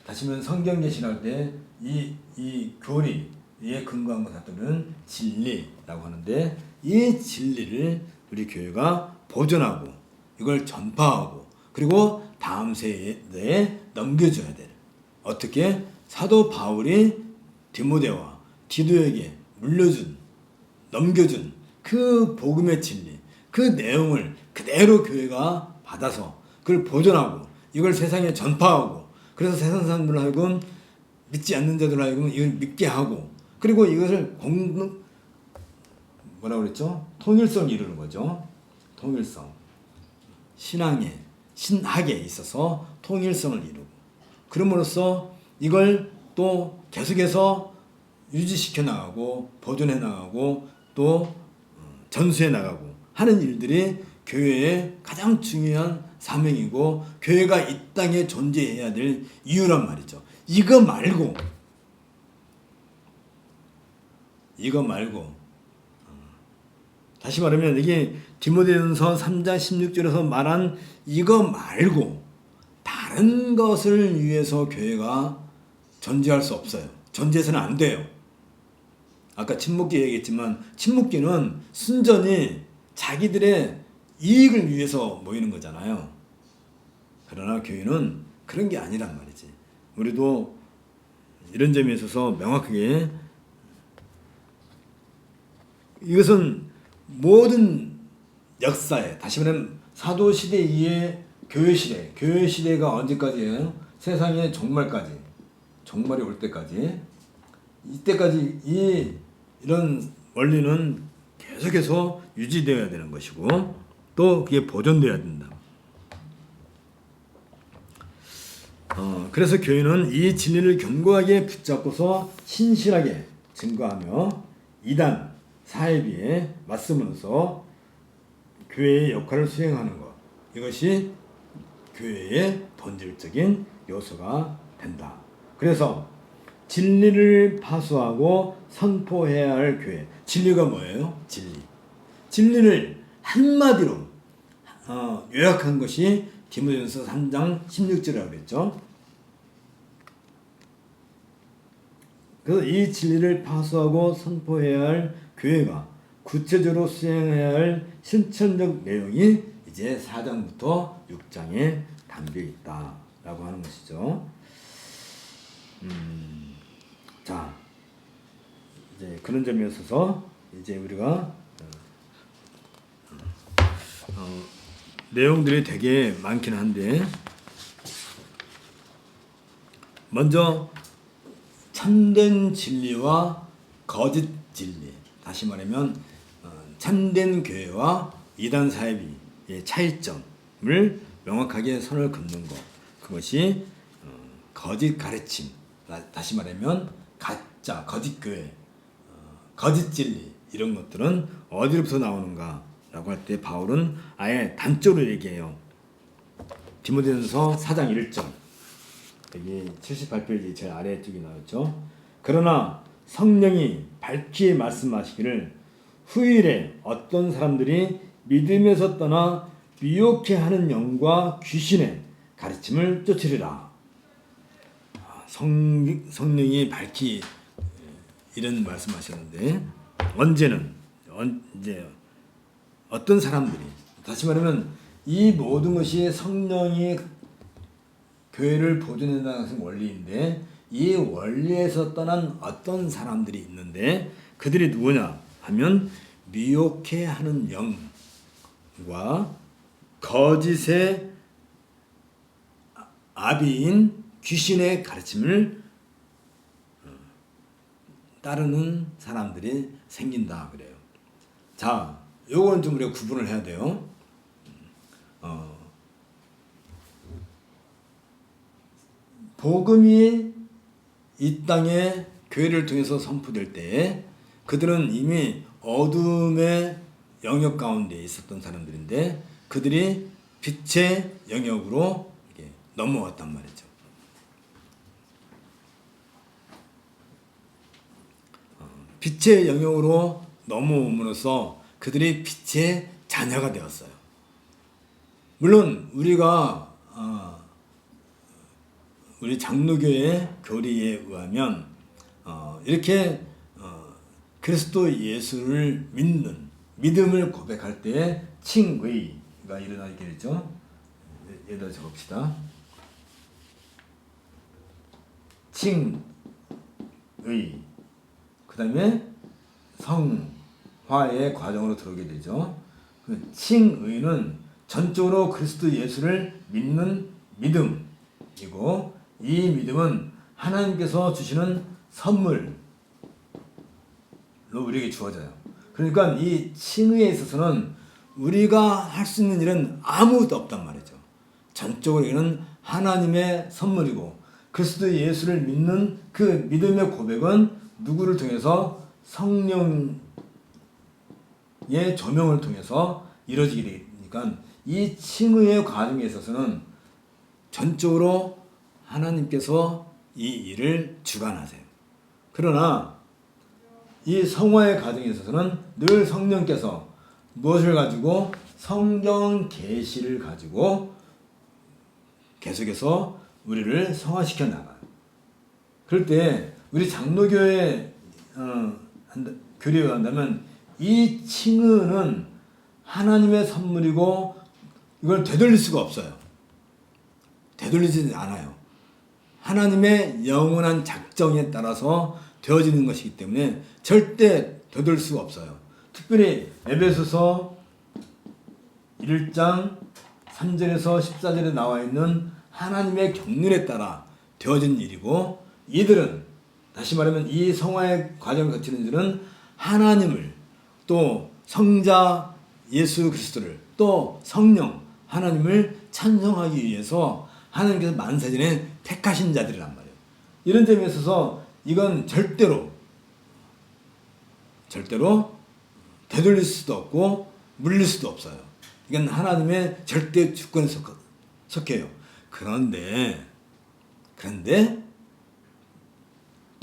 다시 말하면 성경 계시할 때 이 교리에 근거한 것들은 진리라고 하는데 이 진리를 우리 교회가 보존하고 이걸 전파하고 그리고 다음 세대에 넘겨줘야 돼요. 어떻게? 사도 바울이 디모데와 디도에게 넘겨준 그 복음의 진리, 그 내용을 그대로 교회가 받아서 그걸 보존하고 이걸 세상에 전파하고 그래서 세상 사람들 하여금 믿지 않는 자들 하여금 이걸 믿게 하고 그리고 이것을 뭐라고 그랬죠? 통일성 이루는 거죠. 통일성. 신학에 있어서 통일성을 이루고 그럼으로써 이걸 또 계속해서 유지시켜 나가고 보존해 나가고 또 전수해 나가고 하는 일들이 교회의 가장 중요한 사명이고 교회가 이 땅에 존재해야 될 이유란 말이죠. 이거 말고 다시 말하면 이게 디모데전서 3장 16절에서 말한 이거 말고 다른 것을 위해서 교회가 존재할 수 없어요. 존재해서는 안 돼요. 아까 친목기 얘기했지만 친목기는 순전히 자기들의 이익을 위해서 모이는 거잖아요. 그러나 교회는 그런 게 아니란 말이지. 우리도 이런 점에 있어서 명확하게 이것은 모든 역사에 다시 말하면 사도시대 이후에 교회시대가 언제까지예요? 세상의 종말이 올 때까지 이때까지 이런 원리는 계속해서 유지되어야 되는 것이고 또 그게 보존되어야 된다. 그래서 교회는 이 진리를 견고하게 붙잡고서 신실하게 증거하며 이단, 사회비에 맞서면서 교회의 역할을 수행하는 것. 이것이 교회의 본질적인 요소가 된다. 그래서 진리를 파수하고 선포해야 할 교회. 진리가 뭐예요? 진리. 진리를 한마디로 요약한 것이 디모데전서 3장 16절이라고 그랬죠. 그래서 이 진리를 파수하고 선포해야 할 교회가 구체적으로 수행해야 할 실천적 내용이 이제 4장부터 6장에 담겨 있다라고 하는 것이죠. 자, 이제 그런 점에 있어서 이제 우리가 내용들이 되게 많긴 한데, 먼저 참된 진리와 거짓 진리, 다시 말하면 참된 교회와 이단 사이비의 차이점을 명확하게 선을 긋는 것, 그것이 거짓 가르침, 다시 말하면 가짜 거짓 교회, 거짓 진리, 이런 것들은 어디로부터 나오는가 라고 할 때 바울은 아예 단적으로 얘기해요. 디모데전서 4장 1절, 여기 78페이지 제일 아래쪽에 나왔죠. 그러나 성령이 밝히 말씀하시기를 후일에 어떤 사람들이 믿음에서 떠나 미혹해 하는 영과 귀신의 가르침을 쫓으리라. 성령이 밝히 이런 말씀하셨는데, 언제는 이제 어떤 사람들이, 다시 말하면 이 모든 것이 성령이 교회를 보존한다는 것은 원리인데, 이 원리에서 떠난 어떤 사람들이 있는데, 그들이 누구냐 하면 미혹해 하는 영과 거짓의 아비인 귀신의 가르침을 따르는 사람들이 생긴다 그래요. 자, 요거는 좀 우리가 구분을 해야 돼요. 복음이 이 땅에 교회를 통해서 선포될 때 그들은 이미 어둠의 영역 가운데 있었던 사람들인데, 그들이 빛의 영역으로 넘어왔단 말이죠. 빛의 영역으로 넘어옴으로써 그들이 빛의 자녀가 되었어요. 물론 우리가 우리 장로교의 교리에 의하면 이렇게 그리스도 예수를 믿는 믿음을 고백할 때 칭의가 일어나게 되죠. 여기다 적읍시다. 칭의, 그 다음에 성화의 과정으로 들어오게 되죠. 칭의는 전적으로 그리스도 예수를 믿는 믿음이고, 이 믿음은 하나님께서 주시는 선물로 우리에게 주어져요. 그러니까 이 칭의에 있어서는 우리가 할 수 있는 일은 아무것도 없단 말이죠. 전적으로 이는 하나님의 선물이고, 그리스도 예수를 믿는 그 믿음의 고백은 누구를 통해서? 성령의 조명을 통해서 이루어지게 되니까 이 칭의의 과정에 있어서는 전적으로 하나님께서 이 일을 주관하세요. 그러나 이 성화의 과정에 있어서는 늘 성령께서 무엇을 가지고? 성경 계시를 가지고 계속해서 우리를 성화시켜 나가요. 그럴 때 우리 장로교회 교리에 의한다면 이 칭의는 하나님의 선물이고 이걸 되돌릴 수가 없어요. 되돌리지 않아요. 하나님의 영원한 작정에 따라서 되어지는 것이기 때문에 절대 되돌릴 수가 없어요. 특별히 에베소서 1장 3절에서 14절에 나와 있는 하나님의 경륜에 따라 되어진 일이고, 이들은 다시 말하면 이 성화의 과정을 거치는 이들은 하나님을, 또 성자 예수 그리스도를, 또 성령 하나님을 찬송하기 위해서 하나님께서 만세전에 택하신 자들이란 말이에요. 이런 점에 있어서 이건 절대로 되돌릴 수도 없고 물릴 수도 없어요. 이건 하나님의 절대 주권에 속해요. 그런데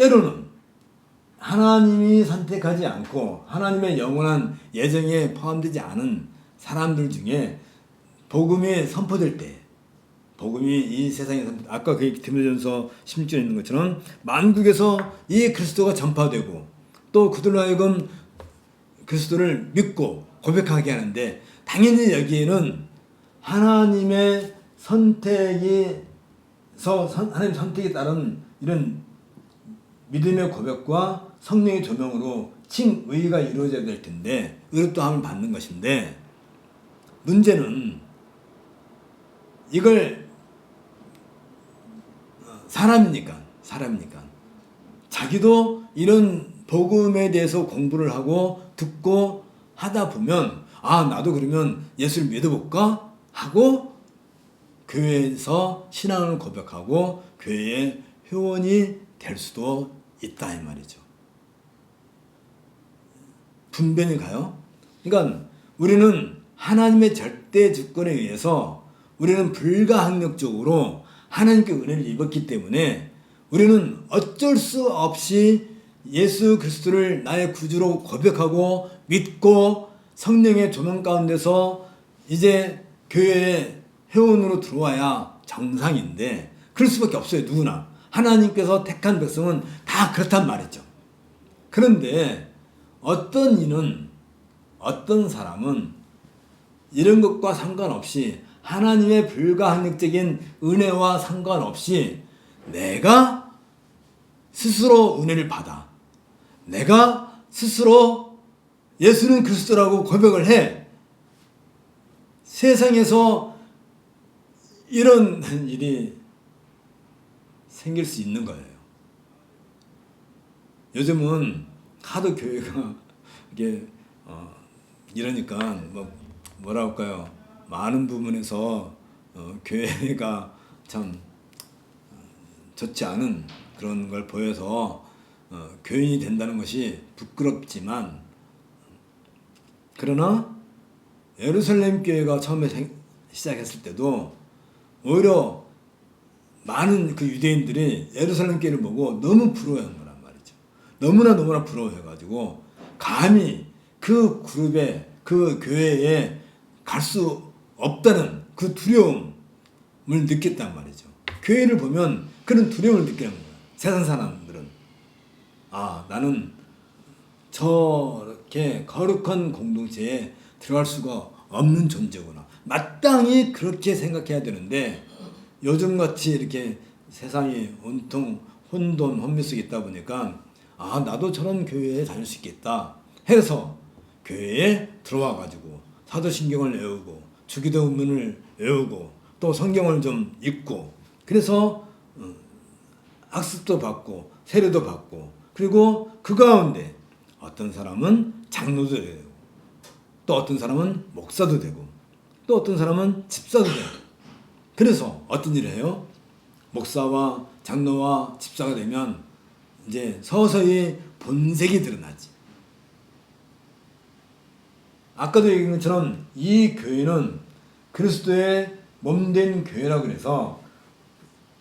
때로는 하나님이 선택하지 않고 하나님의 영원한 예정에 포함되지 않은 사람들 중에 복음이 선포될 때, 복음이 이 세상에 아까 그 디모데전서 16절에 있는 것처럼 만국에서 이 그리스도가 전파되고 또 그들로 하여금 그리스도를 믿고 고백하게 하는데, 당연히 여기에는 하나님의 선택에 따른 이런 믿음의 고백과 성령의 조명으로 칭의가 이루어져야 될 텐데, 의롭다함을 받는 것인데, 문제는 이걸 사람이니까 자기도 이런 복음에 대해서 공부를 하고 듣고 하다 보면 나도 그러면 예수를 믿어볼까 하고 교회에서 신앙을 고백하고 교회의 회원이 될 수도 있다 이 말이죠. 분변이 가요? 그러니까 우리는 하나님의 절대 주권에 의해서 우리는 불가항력적으로 하나님께 은혜를 입었기 때문에 우리는 어쩔 수 없이 예수 그리스도를 나의 구주로 고백하고 믿고 성령의 조명 가운데서 이제 교회의 회원으로 들어와야 정상인데, 그럴 수밖에 없어요. 누구나 하나님께서 택한 백성은 다 그렇단 말이죠. 그런데 어떤 사람은 이런 것과 상관없이 하나님의 불가항력적인 은혜와 상관없이 내가 스스로 은혜를 받아, 내가 스스로 예수는 그리스도라고 고백을 해. 세상에서 이런 일이 생길 수 있는 거예요. 요즘은 하도 교회가 이게 이러니까 뭐라 할까요? 많은 부분에서 교회가 참 좋지 않은 그런 걸 보여서 교인이 된다는 것이 부끄럽지만, 그러나 예루살렘 교회가 처음에 시작했을 때도 오히려 많은 그 유대인들이 예루살렘 교회를 보고 너무 부러워한 거란 말이죠. 너무나 부러워해가지고 감히 그 그룹에, 그 교회에 갈 수 없다는 그 두려움을 느꼈단 말이죠. 교회를 보면 그런 두려움을 느끼는 거예요. 세상 사람들은 나는 저렇게 거룩한 공동체에 들어갈 수가 없는 존재구나, 마땅히 그렇게 생각해야 되는데, 요즘같이 이렇게 세상이 온통 혼돈 혼미 속에 있다 보니까 나도 저런 교회에 다닐 수 있겠다 해서 교회에 들어와 가지고 사도신경을 외우고 주기도문을 외우고 또 성경을 좀 읽고, 그래서 학습도 받고 세례도 받고, 그리고 그 가운데 어떤 사람은 장로도 되고, 또 어떤 사람은 목사도 되고, 또 어떤 사람은 집사도 되고. 그래서 어떤 일을 해요? 목사와 장로와 집사가 되면 이제 서서히 본색이 드러나지. 아까도 얘기한 것처럼 이 교회는 그리스도의 몸된 교회라고 그래서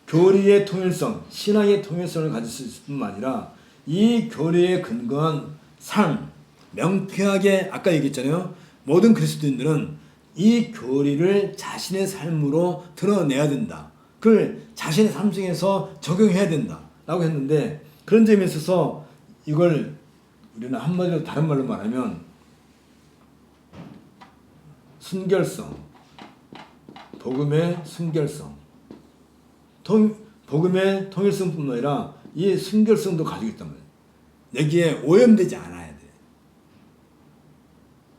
교리의 통일성, 신앙의 통일성을 가질 수 있을 뿐만 아니라 이 교리에 근거한 삶, 명쾌하게, 아까 얘기했잖아요. 모든 그리스도인들은 이 교리를 자신의 삶으로 드러내야 된다. 그걸 자신의 삶 속에서 적용해야 된다 라고 했는데, 그런 점에 있어서 이걸 우리는 한마디로 다른 말로 말하면 순결성, 복음의 순결성, 복음의 통일성뿐만 아니라 이 순결성도 가지고 있단 말이에요. 여기에 오염되지 않아야 돼.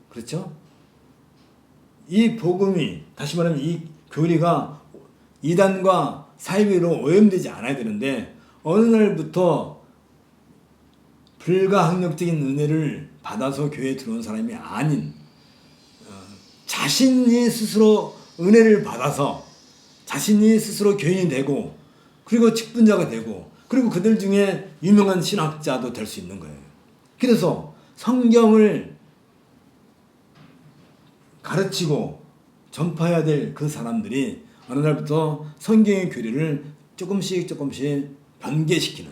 그렇죠? 이 복음이, 다시 말하면 이 교리가 이단과 사이비로 오염되지 않아야 되는데, 어느 날부터 불가항력적인 은혜를 받아서 교회에 들어온 사람이 아닌, 자신이 스스로 은혜를 받아서 자신이 스스로 교인이 되고, 그리고 직분자가 되고, 그리고 그들 중에 유명한 신학자도 될 수 있는 거예요. 그래서 성경을 가르치고 전파해야 될 그 사람들이 어느 날부터 성경의 교리를 조금씩 변개시키는,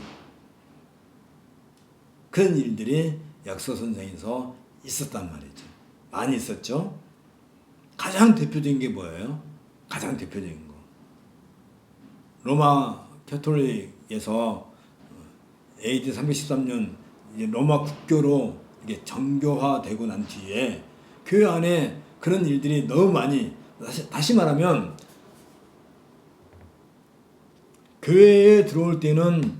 그런 일들이 역사선상에서 있었단 말이죠. 많이 있었죠. 가장 대표적인 게 뭐예요? 가장 대표적인 거. 로마 캐톨릭에서 AD 313년 로마 국교로 이게 정교화되고 난 뒤에 교회 안에 그런 일들이 너무 많이, 다시 말하면 교회에 들어올 때는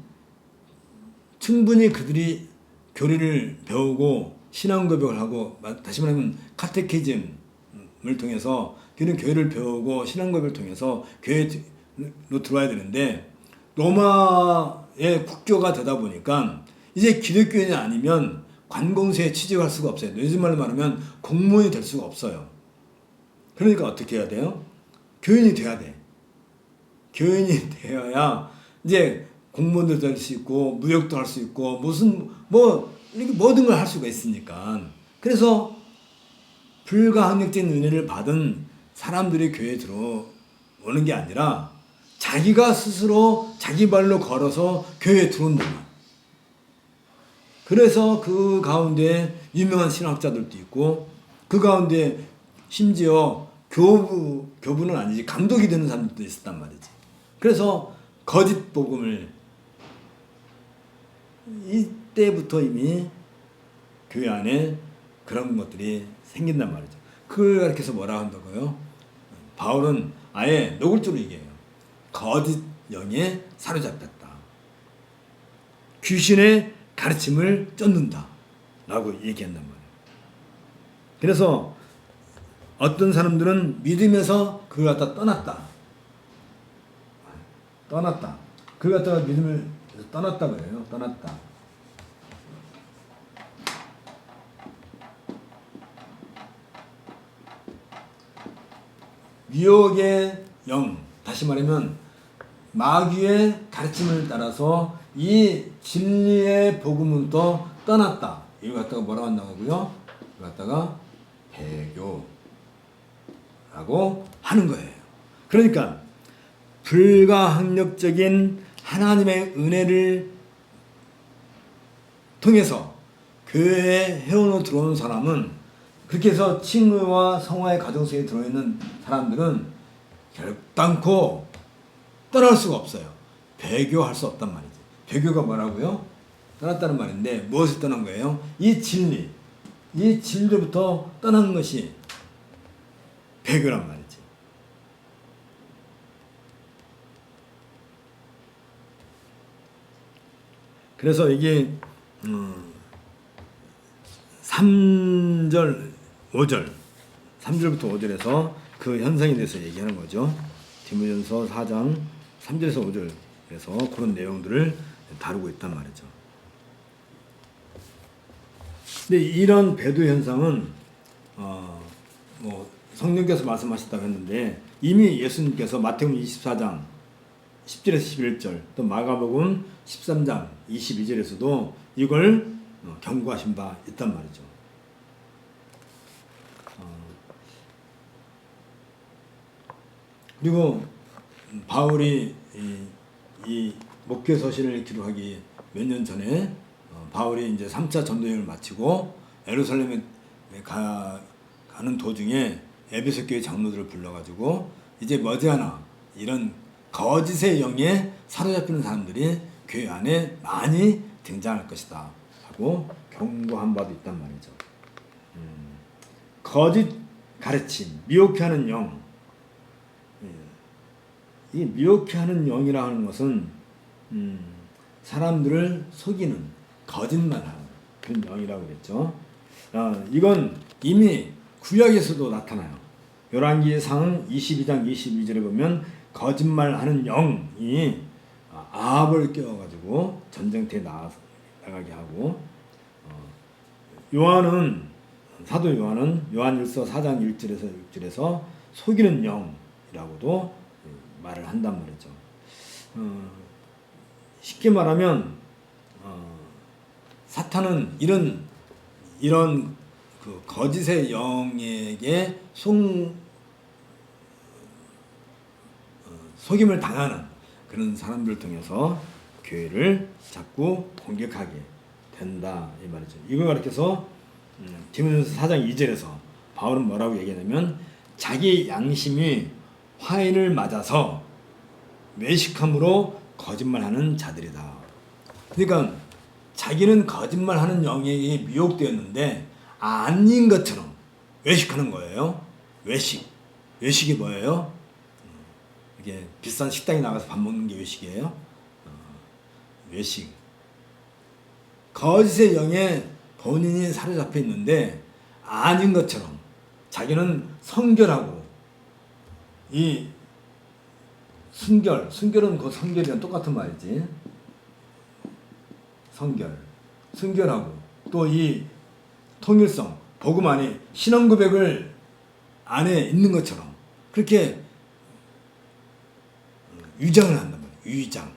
충분히 그들이 교리를 배우고 신앙 고백을 하고, 다시 말하면 카테키즘을 통해서 그는 교회를 배우고 신앙 고백을 통해서 교회로 들어와야 되는데, 로마의 국교가 되다 보니까 이제 기독교인이 아니면 관공서에 취직할 수가 없어요. 요즘 말로 말하면 공무원이 될 수가 없어요. 그러니까 어떻게 해야 돼요? 교인이 돼야 돼. 교인이 되어야 이제 공무원도 될 수 있고 무역도 할 수 있고 이렇게 모든 걸 할 수가 있으니까. 그래서 불가항력적인 은혜를 받은 사람들이 교회에 들어오는 게 아니라 자기가 스스로 자기 발로 걸어서 교회에 들어온다. 그래서 그 가운데 유명한 신학자들도 있고, 그 가운데 심지어 교부는 아니지 감독이 되는 사람들도 있었단 말이지. 그래서 거짓 복음을 이때부터 이미 교회 안에 그런 것들이 생긴단 말이죠. 그걸 가르쳐서 뭐라 한다고요? 바울은 아예 노골적으로 얘기해요. 거짓 영에 사로잡혔다. 귀신의 가르침을 쫓는다. 라고 얘기한단 말이에요. 그래서 어떤 사람들은 믿음에서 그걸 갖다 떠났다. 그걸 갖다가 믿음을 떠났다 그래요. 떠났다. 미혹의 영, 다시 말하면 마귀의 가르침을 따라서 이 진리의 복음으로부터 떠났다. 이걸 갖다가 뭐라고 한다고요? 이걸 갖다가 배교라고 하는 거예요. 그러니까 불가항력적인 하나님의 은혜를 통해서 교회에 회원으로 들어오는 사람은, 그렇게 해서 칭의와 성화의 가정속에 들어있는 사람들은 결단코 떠날 수가 없어요. 배교할 수 없단 말이지. 배교가 뭐라고요? 떠났다는 말인데 무엇을 떠난 거예요? 이 진리로부터 떠난 것이 배교란 말이지. 그래서 이게 3절, 5절, 3절부터 5절에서 그 현상에 대해서 얘기하는 거죠. 디모데전서 4장 3절에서 5절에서 그런 내용들을 다루고 있단 말이죠. 근데 이런 배도 현상은 성령께서 말씀하셨다고 했는데, 이미 예수님께서 마태복음 24장 10절에서 11절, 또 마가복음 13장 22절에서도 이걸 경고하신 바 있단 말이죠. 그리고 바울이 이 목회 서신을 기록하기 몇 년 전에 바울이 이제 3차 전도여행을 마치고 예루살렘에 가는 도중에 에베소 교회 장로들을 불러가지고 이제 머지않아 이런 거짓의 영에 사로잡히는 사람들이 교회 안에 많이 등장할 것이다 하고 경고한 바도 있단 말이죠. 거짓 가르침, 미혹해 하는 영. 이 미혹해 하는 영이라 하는 것은 사람들을 속이는, 거짓말하는 그런 영이라고 그랬죠. 이건 이미 구약에서도 나타나요. 열왕기상 22장 22절에 보면 거짓말하는 영이 아합을 깨워가지고 전쟁터에 나가게 하고, 사도 요한은 요한일서 4장 1절에서 6절에서 속이는 영이라고도 말을 한단 말이죠. 쉽게 말하면 사탄은 이런 그 거짓의 영에게 속임을 당하는 그런 사람들을 통해서 교회를 자꾸 공격하게 된다 이 말이죠. 이걸 가리켜서 디모데전서 4장 2절에서 바울은 뭐라고 얘기하냐면 자기 양심이 화인을 맞아서 외식함으로 거짓말하는 자들이다. 그러니까 자기는 거짓말하는 영에 미혹되었는데 아닌 것처럼 외식하는 거예요. 외식이 뭐예요? 이게 비싼 식당에 나가서 밥 먹는 게 외식이에요. 외식. 거짓의 영에 본인이 사로잡혀 있는데 아닌 것처럼 자기는 성결하고 이 순결은 그 성결이랑 똑같은 말이지. 순결하고 또 이 통일성, 복음 안에 신앙 고백을 안에 있는 것처럼 그렇게 위장을 한단 말이에요. 위장.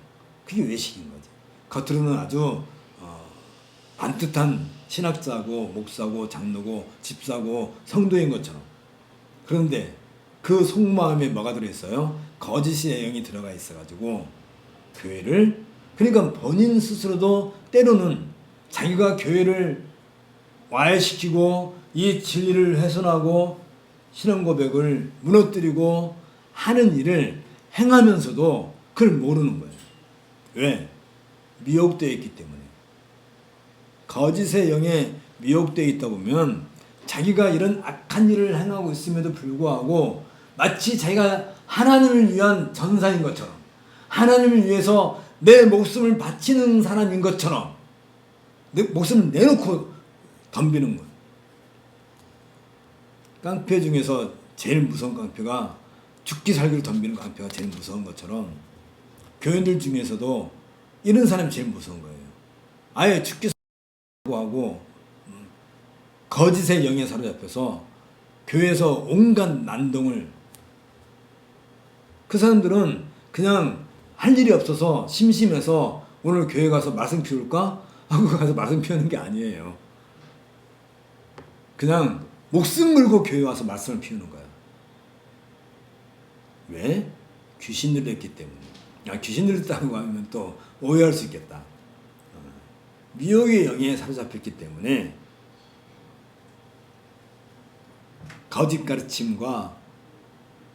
그게 외식인 거지. 겉으로는 아주 반듯한 신학자고 목사고 장로고 집사고 성도인 것처럼. 그런데 그 속마음에 뭐가 들어있어요? 거짓의 영이 들어가 있어가지고 교회를 그러니까 본인 스스로도 때로는 자기가 교회를 와해시키고 이 진리를 훼손하고 신앙 고백을 무너뜨리고 하는 일을 행하면서도 그걸 모르는 거예요. 왜? 미혹되어 있기 때문에. 거짓의 영에 미혹되어 있다 보면 자기가 이런 악한 일을 행하고 있음에도 불구하고 마치 자기가 하나님을 위한 전사인 것처럼 하나님을 위해서 내 목숨을 바치는 사람인 것처럼 내 목숨을 내놓고 덤비는 거예요. 깡패 중에서 제일 무서운 깡패가 죽기 살기를 덤비는 깡패가 제일 무서운 것처럼 교인들 중에서도 이런 사람이 제일 무서운 거예요. 아예 죽기 살기고 하고 거짓의 영에 사로잡혀서 교회에서 온갖 난동을 그 사람들은 그냥 할 일이 없어서 심심해서 오늘 교회 가서 말씀 피울까? 하고 가서 말씀 피우는 게 아니에요. 그냥 목숨 걸고 교회 와서 말씀을 피우는 거야. 왜? 귀신 들렸기 때문에. 귀신 들렸다고 하면 또 오해할 수 있겠다. 미혹의 영에 사로잡혔기 때문에 거짓 가르침과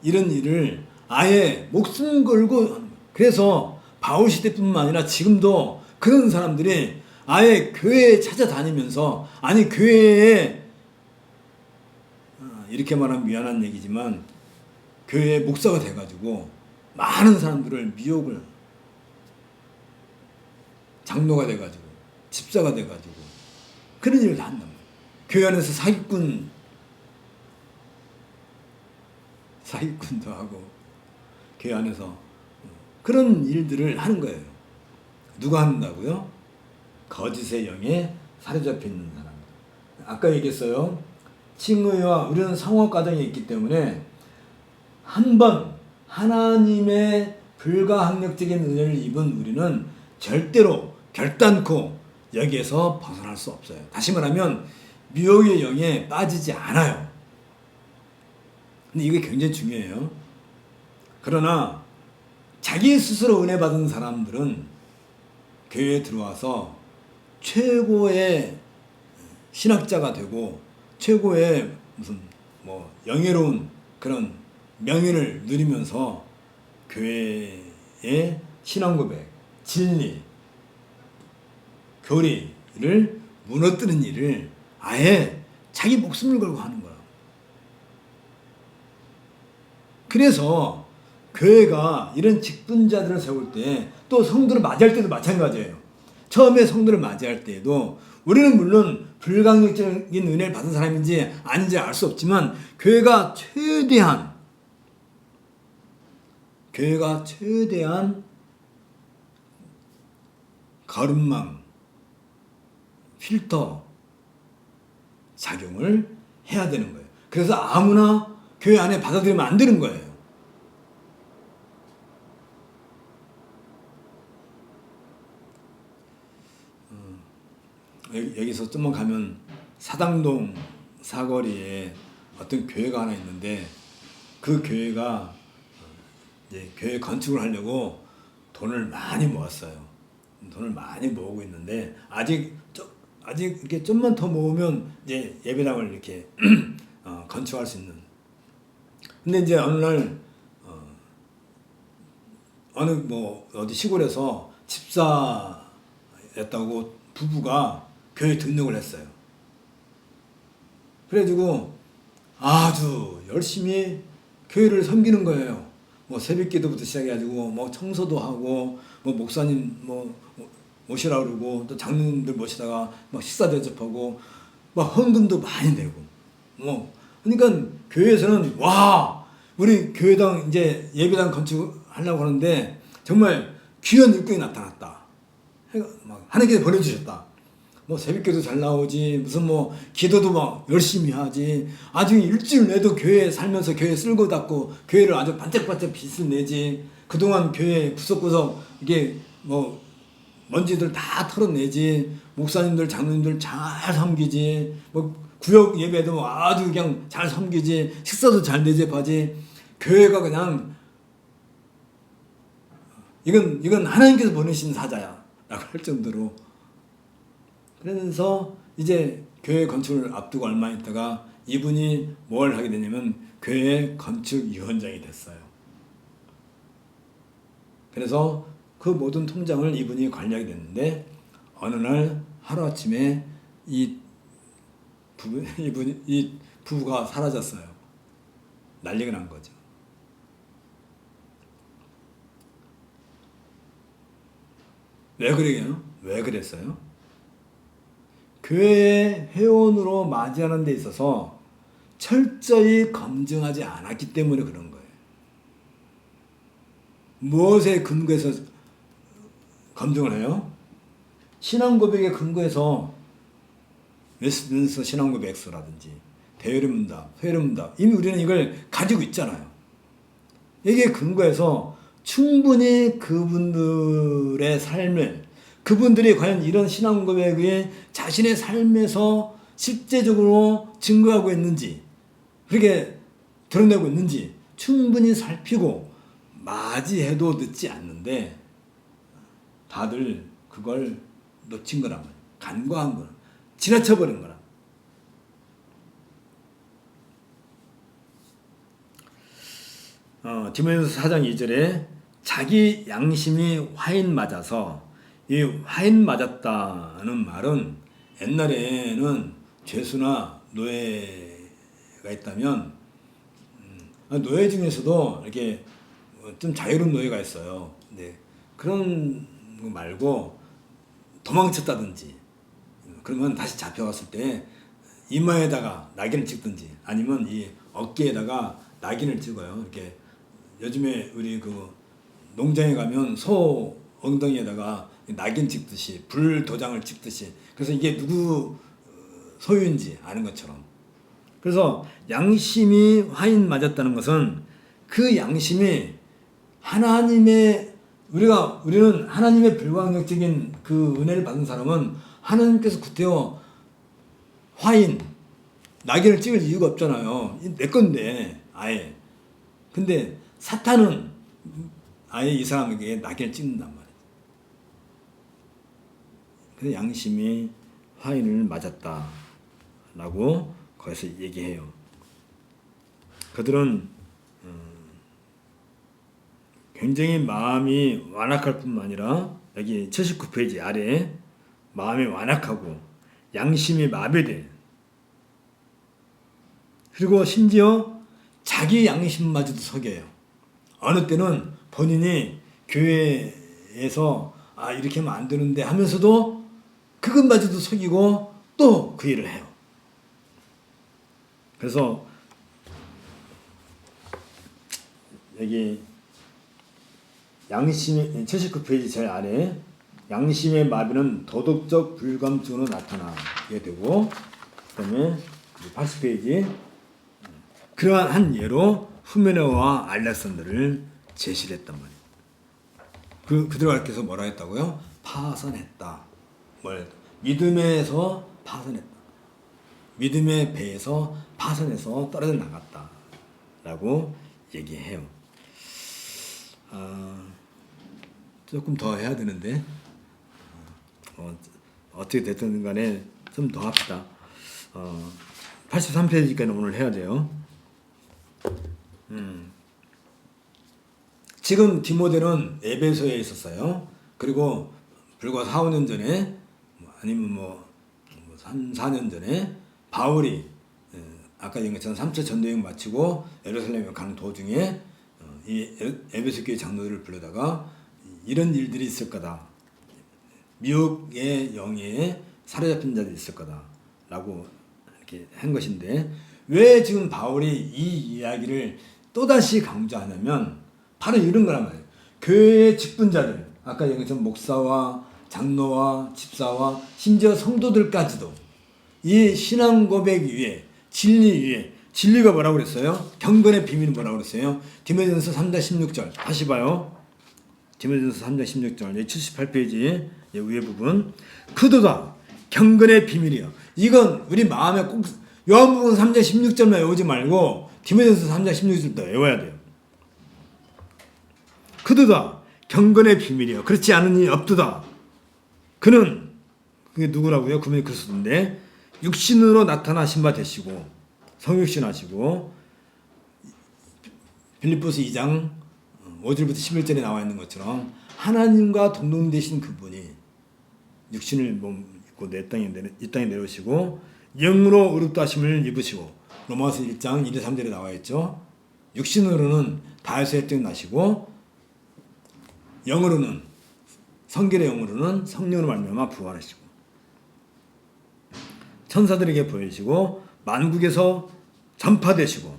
이런 일을 아예 목숨 걸고 그래서 바울 시대뿐만 아니라 지금도 그런 사람들이 아예 교회에 찾아다니면서 아니 교회에 이렇게 말하면 미안한 얘기지만 교회의 목사가 돼가지고 많은 사람들을 미혹을 장로가 돼가지고 집사가 돼가지고 그런 일을 한단 말이에요. 교회 안에서 사기꾼도 하고 교회 안에서 그런 일들을 하는 거예요. 누가 한다고요? 거짓의 영에 사로잡혀 있는 사람. 아까 얘기했어요. 칭의와 우리는 성화 과정에 있기 때문에 한번 하나님의 불가항력적인 은혜를 입은 우리는 절대로 결단코 여기에서 벗어날 수 없어요. 다시 말하면 미혹의 영에 빠지지 않아요. 근데 이게 굉장히 중요해요. 그러나 자기 스스로 은혜 받은 사람들은 교회에 들어와서 최고의 신학자가 되고 최고의 무슨 영예로운 그런 명예를 누리면서 교회의 신앙 고백, 진리, 교리를 무너뜨리는 일을 아예 자기 목숨을 걸고 하는 거야. 그래서 교회가 이런 직분자들을 세울 때 또 성도를 맞이할 때도 마찬가지예요. 처음에 성도를 맞이할 때에도 우리는 물론 불강력적인 은혜를 받은 사람인지 아닌지 알 수 없지만 교회가 최대한 거름망, 필터 작용을 해야 되는 거예요. 그래서 아무나 교회 안에 받아들이면 안 되는 거예요. 여기서 좀만 가면 사당동 사거리에 어떤 교회가 하나 있는데 그 교회가 이제 교회 건축을 하려고 돈을 많이 모았어요. 돈을 많이 모으고 있는데 아직 아직 이렇게 좀만 더 모으면 이제 예배당을 이렇게 건축할 수 있는. 근데 이제 어느 날 어느 뭐 어디 시골에서 집사였다고 부부가 교회 등록을 했어요. 그래가지고 아주 열심히 교회를 섬기는 거예요. 뭐 새벽기도부터 시작해가지고 뭐 청소도 하고 뭐 목사님 뭐 모시라 그러고 또 장로님들 모시다가 막 식사 대접하고 막 헌금도 많이 내고 뭐 그러니까 교회에서는 와 우리 교회당 이제 예배당 건축하려고 하는데 정말 귀한 일꾼이 나타났다. 막 하나님께서 보내주셨다. 뭐 새벽기도 잘 나오지 무슨 뭐 기도도 막 열심히 하지 아주 일주일 내도 교회 살면서 교회 쓸고 닦고 교회를 아주 반짝반짝 빛을 내지 그동안 교회 구석구석 이게 뭐 먼지들 다 털어내지 목사님들 장로님들 잘 섬기지 뭐 구역 예배도 아주 그냥 잘 섬기지 식사도 잘 대접하지 교회가 그냥 이건 하나님께서 보내신 사자야 라고 할 정도로 그러면서 이제 교회 건축을 앞두고 얼마 있다가 이분이 뭘 하게 되냐면 교회 건축위원장이 됐어요. 그래서 그 모든 통장을 이분이 관리하게 됐는데 어느 날 하루아침에 이 부부가 사라졌어요. 난리가 난 거죠. 왜 그래요? 왜 그랬어요? 교회 회원으로 맞이하는 데 있어서 철저히 검증하지 않았기 때문에 그런 거예요. 무엇에 근거해서 검증을 해요? 신앙 고백에 근거해서 웨스트민스터 신앙 고백서라든지 대회를 문답, 회를 문답 이미 우리는 이걸 가지고 있잖아요. 여기에 근거해서 충분히 그분들의 삶을 그분들이 과연 이런 신앙 고백에 자신의 삶에서 실제적으로 증거하고 있는지 그렇게 드러내고 있는지 충분히 살피고 맞이해도 늦지 않는데 다들 그걸 놓친 거란 말이에요. 간과한 거라. 지나쳐버린 거라. 디모데후서 4장 2절에 자기 양심이 화인 맞아서 이 화인 맞았다는 말은 옛날에는 죄수나 노예가 있다면 노예 중에서도 이렇게 좀 자유로운 노예가 있어요. 네. 그런 거 말고 도망쳤다든지 그러면 다시 잡혀갔을 때 이마에다가 낙인을 찍든지 아니면 이 어깨에다가 낙인을 찍어요. 이렇게 요즘에 우리 그 농장에 가면 소 엉덩이에다가 낙인 찍듯이 불 도장을 찍듯이 그래서 이게 누구 소유인지 아는 것처럼 그래서 양심이 화인 맞았다는 것은 그 양심이 하나님의 우리는 하나님의 불가항력적인 그 은혜를 받은 사람은 하나님께서 구태여 화인 낙인을 찍을 이유가 없잖아요. 내 건데 아예 근데 사탄은 아예 이 사람에게 낙인을 찍는단 말이에요. 그래서 양심이 화인을 맞았다라고 거기서 얘기해요. 그들은 굉장히 마음이 완악할 뿐만 아니라 여기 79페이지 아래에 마음이 완악하고 양심이 마비돼 그리고 심지어 자기 양심마저도 속여요. 어느 때는 본인이 교회에서 이렇게 하면 안 되는데 하면서도 그것마저도 속이고 또 그 일을 해요. 그래서 여기 양심의 79페이지 제일 아래 양심의 마비는 도덕적 불감증으로 나타나게 되고 그 다음에 80페이지 그러한 한 예로 후메네오와 알렉산더를 제시를 했단 말이에요. 그들과 가르쳐서 뭐라 했다고요? 파선했다. 믿음에서 파선했다. 믿음의 배에서 파선해서 떨어져 나갔다. 라고 얘기해요. 조금 더 해야 되는데 어떻게 됐든 간에 좀 더 합시다. 83페이지까지 오늘 해야 돼요. 지금 디모데는 에베소에 있었어요. 그리고 불과 4, 5년 전에 아니면 뭐 3, 4년 전에 바울이 아까 얘기한 것처럼 3차 전도여행 마치고 예루살렘에 가는 도중에 이 에베소 교회 장로들을 불러다가 이런 일들이 있을 거다. 미혹의 영에 사로잡힌 자들이 있을 거다. 라고 이렇게 한 것인데 왜 지금 바울이 이 이야기를 또다시 강조하냐면 바로 이런 거란 말이에요. 교회의 직분자들, 아까 얘기한 것처럼 목사와 장로와 집사와 심지어 성도들까지도 이 신앙 고백 위에 진리 위에 진리가 뭐라고 그랬어요? 경건의 비밀이 뭐라고 그랬어요? 디모데전서 3장 16절 다시 봐요. 디모데전서 3장 16절 78페이지 위에 부분 그도다 경건의 비밀이요. 이건 우리 마음에 꼭 요한복음 3장 16절만 외우지 말고 디모데전서 3장 16절도 외워야 돼요. 그도다 경건의 비밀이요. 그렇지 않으니 없도다. 그는 그게 누구라고요? 그분이 그리스도인데 육신으로 나타나신 바 되시고 성육신 하시고 빌립보서 2장 5절부터 11절에 나와 있는 것처럼 하나님과 동등되신 그분이 육신을 몸 입고 이 땅에 내려오시고 영으로 의롭다 하심을 입으시고 로마서 1장 1, 3절에 나와 있죠. 육신으로는 다윗의 때 나시고 영으로는 성결의 영으로는 성령으로 말미암아 부활하시고 천사들에게 보이시고 만국에서 전파되시고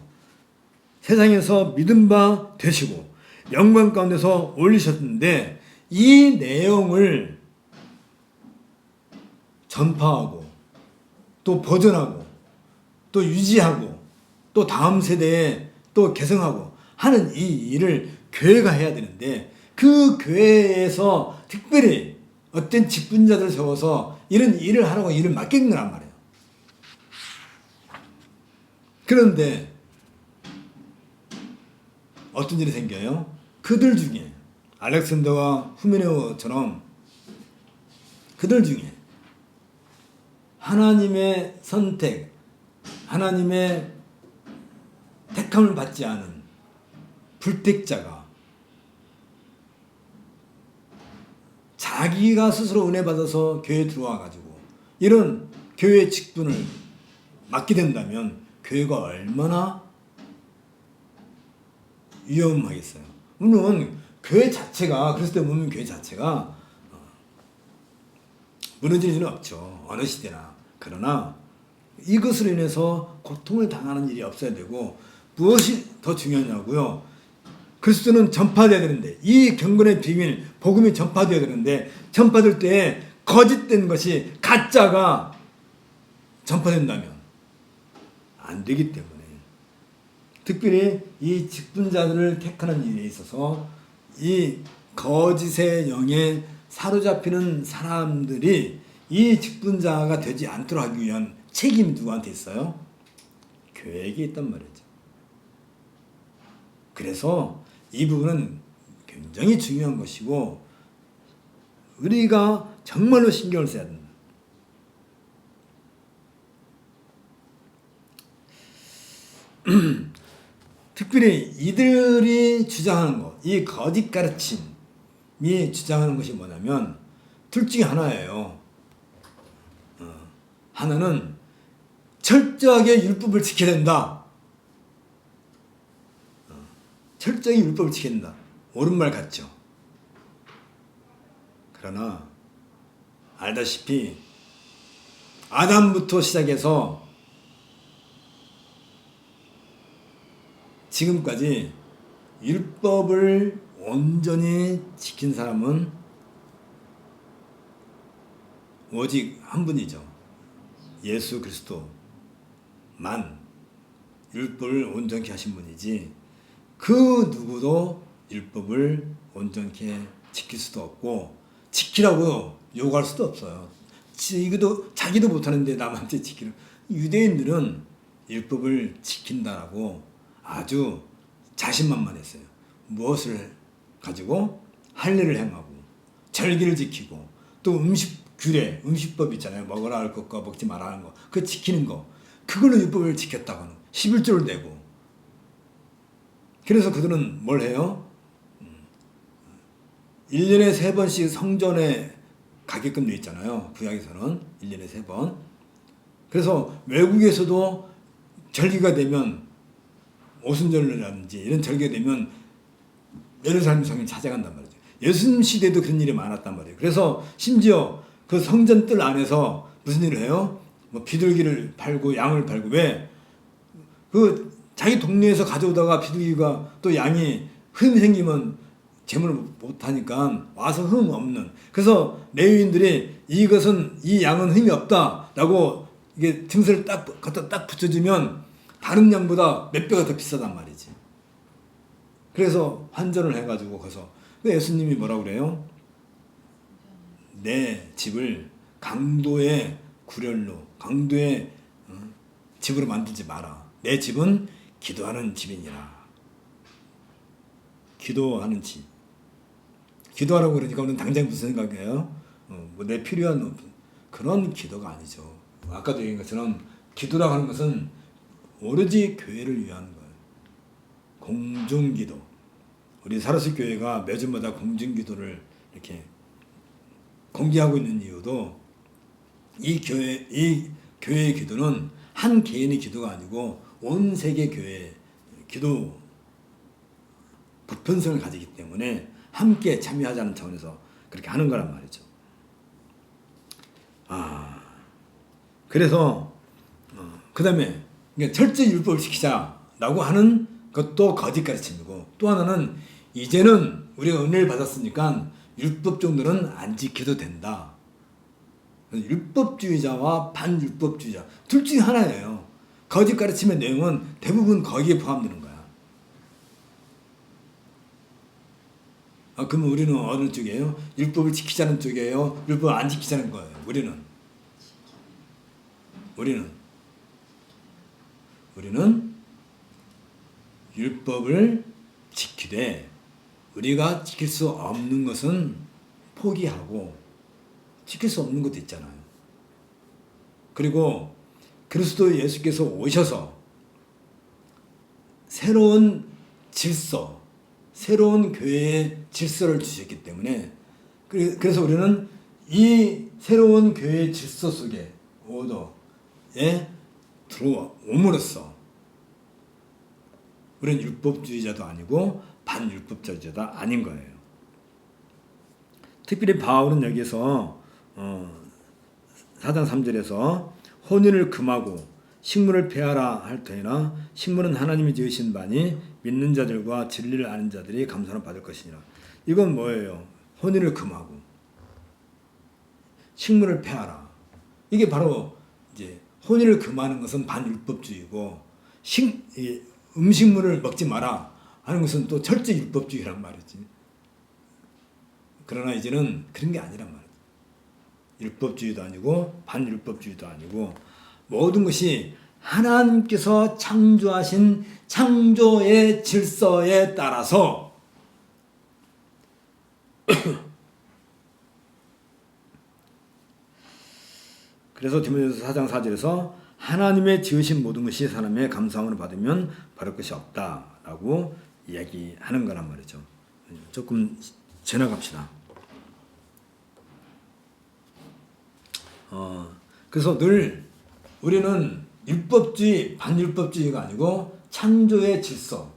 세상에서 믿음 바 되시고 영광 가운데서 올리셨는데 이 내용을 전파하고 또 보존하고 또 유지하고 또 다음 세대에 또 개성하고 하는 이 일을 교회가 해야 되는데 그 교회에서 특별히 어떤 직분자들을 세워서 이런 일을 하라고 일을 맡긴 거란 말이에요. 그런데 어떤 일이 생겨요? 그들 중에 알렉산더와 후메네오처럼 그들 중에 하나님의 선택, 하나님의 택함을 받지 않은 불택자가 자기가 스스로 은혜 받아서 교회에 들어와 가지고 이런 교회 직분을 맡게 된다면 교회가 얼마나 위험하겠어요. 물론 교회 자체가 그리스도의 몸인 교회 자체가 무너질 일은 없죠. 어느 시대나. 그러나 이것으로 인해서 고통을 당하는 일이 없어야 되고 무엇이 더 중요하냐고요. 그리스도는 전파되어야 되는데 이 경건의 비밀 복음이 전파되어야 되는데 전파될 때 거짓된 것이 가짜가 전파된다면 안 되기 때문에 특별히 이 직분자들을 택하는 일에 있어서 이 거짓의 영에 사로잡히는 사람들이 이 직분자가 되지 않도록 하기 위한 책임이 누구한테 있어요? 교회에게 있단 말이죠. 그래서 이 부분은 굉장히 중요한 것이고 우리가 정말로 신경을 써야 된다. 특별히 이들이 주장하는 것, 이 거짓 가르침이 주장하는 것이 뭐냐면 둘 중에 하나예요. 하나는 철저하게 율법을 지켜야 된다. 철저히 율법을 지켜야 된다. 옳은 말 같죠. 그러나 알다시피 아담부터 시작해서 지금까지 율법을 온전히 지킨 사람은 오직 한 분이죠. 예수 그리스도만 율법을 온전케 하신 분이지 그 누구도 율법을 온전케 지킬 수도 없고 지키라고 요구할 수도 없어요. 자기도 못하는데 남한테 지키는. 유대인들은 율법을 지킨다라고 아주 자신만만했어요. 무엇을 가지고 할례를 행하고 절기를 지키고 또 규례, 음식법 있잖아요. 먹어라 할 것과 먹지 말아 하는 거. 그거 지키는 거. 그걸로 율법을 지켰다고는. 11조를 내고. 그래서 그들은 뭘 해요? 1년에 3번씩 성전에 가게끔 돼 있잖아요. 구약에서는 1년에 3번. 그래서 외국에서도 절기가 되면 오순절이라든지 이런 절기가 되면 예루살렘 성을 찾아간단 말이죠. 예수님 시대도 그런 일이 많았단 말이에요. 그래서 심지어 그 성전 뜰 안에서 무슨 일을 해요? 뭐 비둘기를 팔고 양을 팔고. 왜? 그 자기 동네에서 가져오다가 비둘기가 또 양이 흠이 생기면 재물을 못하니까 와서 흠 없는. 그래서 레위인들이 이것은 이 양은 흠이 없다라고 이게 증서를 딱 갖다 딱 붙여주면 다른 양보다 몇 배가 더 비싸단 말이지. 그래서 환전을 해가지고 가서 예수님이 뭐라고 그래요? 내 집을 강도의 구렬로, 강도의 집으로 만들지 마라. 내 집은 기도하는 집이니라. 기도하는 집. 기도하라고 그러니까 우리는 당장 무슨 생각이에요? 뭐 내 필요한 그런 기도가 아니죠. 아까도 얘기한 것처럼 기도라고 하는 것은 오로지 교회를 위한 거예요. 공중기도. 우리 사르스 교회가 매주마다 공중기도를 이렇게 공개하고 있는 이유도 이 교회의 기도는 한 개인의 기도가 아니고 온 세계 교회의 기도 보편성을 가지기 때문에 함께 참여하자는 차원에서 그렇게 하는 거란 말이죠. 그래서 그 다음에 철저히 율법을 지키자라고 하는 것도 거짓 가르침이고, 또 하나는 이제는 우리가 은혜를 받았으니까 율법 정도는 안 지켜도 된다. 율법주의자와 반율법주의자 둘 중에 하나예요. 거짓 가르침의 내용은 대부분 거기에 포함되는 거야. 그러면 우리는 어느 쪽이에요? 율법을 지키자는 쪽이에요? 율법을 안 지키자는 거예요? 우리는 율법을 지키되 우리가 지킬 수 없는 것은 포기하고, 지킬 수 없는 것도 있잖아요. 그리고 그리스도 예수께서 오셔서 새로운 질서, 새로운 교회의 질서를 주셨기 때문에, 그래서 우리는 이 새로운 교회의 질서 속에, 오더에 들어옴으로써 우리는 율법주의자도 아니고 반율법주의자도 아닌 거예요. 특별히 바울은 여기서 4장 3절에서 혼인을 금하고 식물을 폐하라 할 터이나 식물은 하나님이 지으신 바니 믿는 자들과 진리를 아는 자들이 감사를 받을 것이니라. 이건 뭐예요? 혼인을 금하고 식물을 폐하라. 이게 바로 이제 혼인을 금하는 것은 반율법주의고, 음식물을 먹지 마라 하는 것은 또 철저히 율법주의란 말이지. 그러나 이제는 그런 게 아니란 말이지. 율법주의도 아니고 반율법주의도 아니고 모든 것이 하나님께서 창조하신 창조의 질서에 따라서 그래서 디모데후서 4장 4절에서 하나님의 지으신 모든 것이 사람의 감사함을 받으면 바를 것이 없다라고 이야기하는 거란 말이죠. 조금 지나갑시다. 그래서 늘 우리는 율법주의, 반율법주의가 아니고 창조의 질서,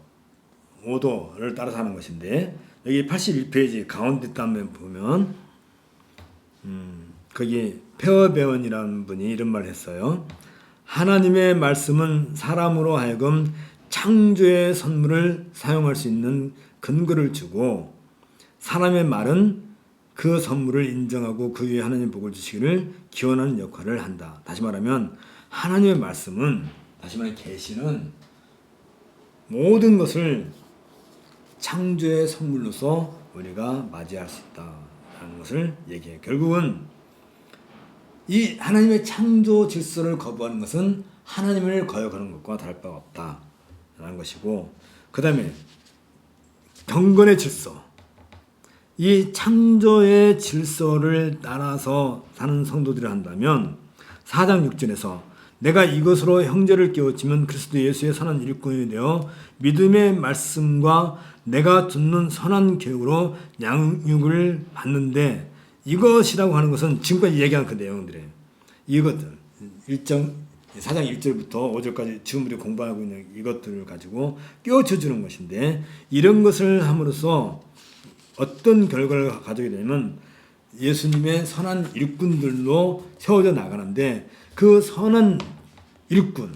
오도를 따라서 하는 것인데, 여기 81페이지 가운데 단면 보면 거기 페어베원이라는 분이 이런 말을 했어요. 하나님의 말씀은 사람으로 하여금 창조의 선물을 사용할 수 있는 근거를 주고, 사람의 말은 그 선물을 인정하고 그 위에 하나님의 복을 주시기를 기원하는 역할을 한다. 다시 말하면 하나님의 말씀은, 다시 말해 계시는 모든 것을 창조의 선물로서 우리가 맞이할 수 있다는 것을 얘기해요. 결국은 이 하나님의 창조 질서를 거부하는 것은 하나님을 거역하는 것과 다를 바가 없다라는 것이고, 그 다음에 경건의 질서, 이 창조의 질서를 따라서 사는 성도들을 한다면 4장 6절에서 내가 이것으로 형제를 깨우치면 그리스도 예수의 선한 일꾼이 되어 믿음의 말씀과 내가 듣는 선한 교육으로 양육을 받는데, 이것이라고 하는 것은 지금까지 얘기한 그 내용들이에요. 이것들 4장 1절부터 5절까지 지금 우리 공부하고 있는 이것들을 가지고 깨우쳐 주는 것인데, 이런 것을 함으로써 어떤 결과를 가져게 되면 예수님의 선한 일꾼들로 세워져 나가는데, 그 선한 일꾼,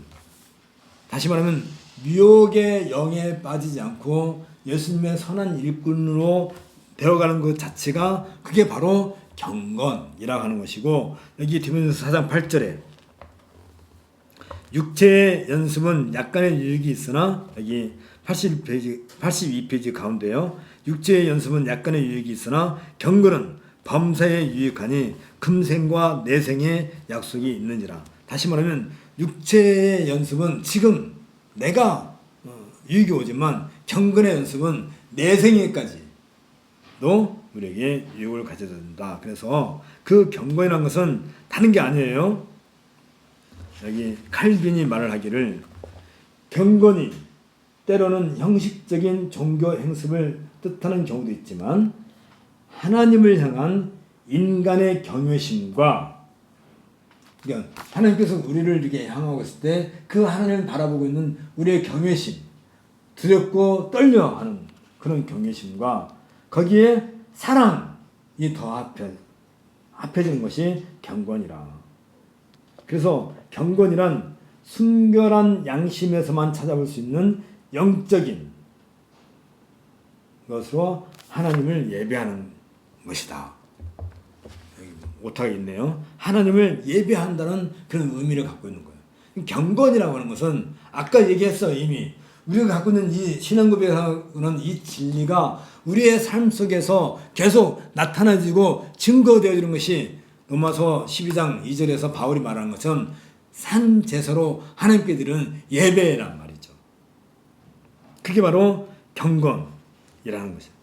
다시 말하면 미혹의 영에 빠지지 않고 예수님의 선한 일꾼으로 되어가는 것 자체가 그게 바로 경건이라고 하는 것이고, 여기 디모데전서 4장 8절에 육체의 연습은 약간의 유익이 있으나, 여기 82페이지 가운데요, 육체의 연습은 약간의 유익이 있으나 경건은 범사에 유익하니 금생과 내생의 약속이 있느니라. 다시 말하면 육체의 연습은 지금 내가 유익이 오지만 경건의 연습은 내생에까지도 우리에게 유익을 가져다 준다. 그래서 그 경건이라는 것은 다른 게 아니에요. 여기 칼빈이 말을 하기를, 경건이 때로는 형식적인 종교 행습을 뜻하는 경우도 있지만 하나님을 향한 인간의 경외심과, 그러니까 하나님께서 우리를 이렇게 향하고 있을 때 그 하나님을 바라보고 있는 우리의 경외심, 두렵고 떨려하는 그런 경외심과 거기에 사랑이 더 합해지는 것이 경건이라. 그래서 경건이란 순결한 양심에서만 찾아볼 수 있는 영적인 것으로 하나님을 예배하는 것이다. 여기 오타가 있네요. 하나님을 예배한다는 그런 의미를 갖고 있는 거예요. 경건이라고 하는 것은 아까 얘기했어. 이미 우리가 갖고 있는 이 신앙고백하는 이 진리가 우리의 삶 속에서 계속 나타나지고 증거되어지는 것이 로마서 12장 2절에서 바울이 말하는 것처럼 산 제사로 하나님께 드리는 예배란 말이죠. 그게 바로 경건이라는 것이죠.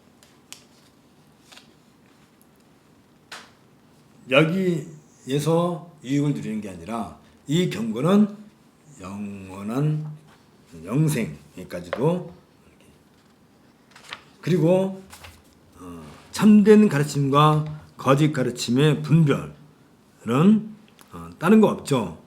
여기에서 유익을 누리는 게 아니라 이 경건은 영원한 영생까지도, 그리고 참된 가르침과 거짓 가르침의 분별은 다른 거 없죠.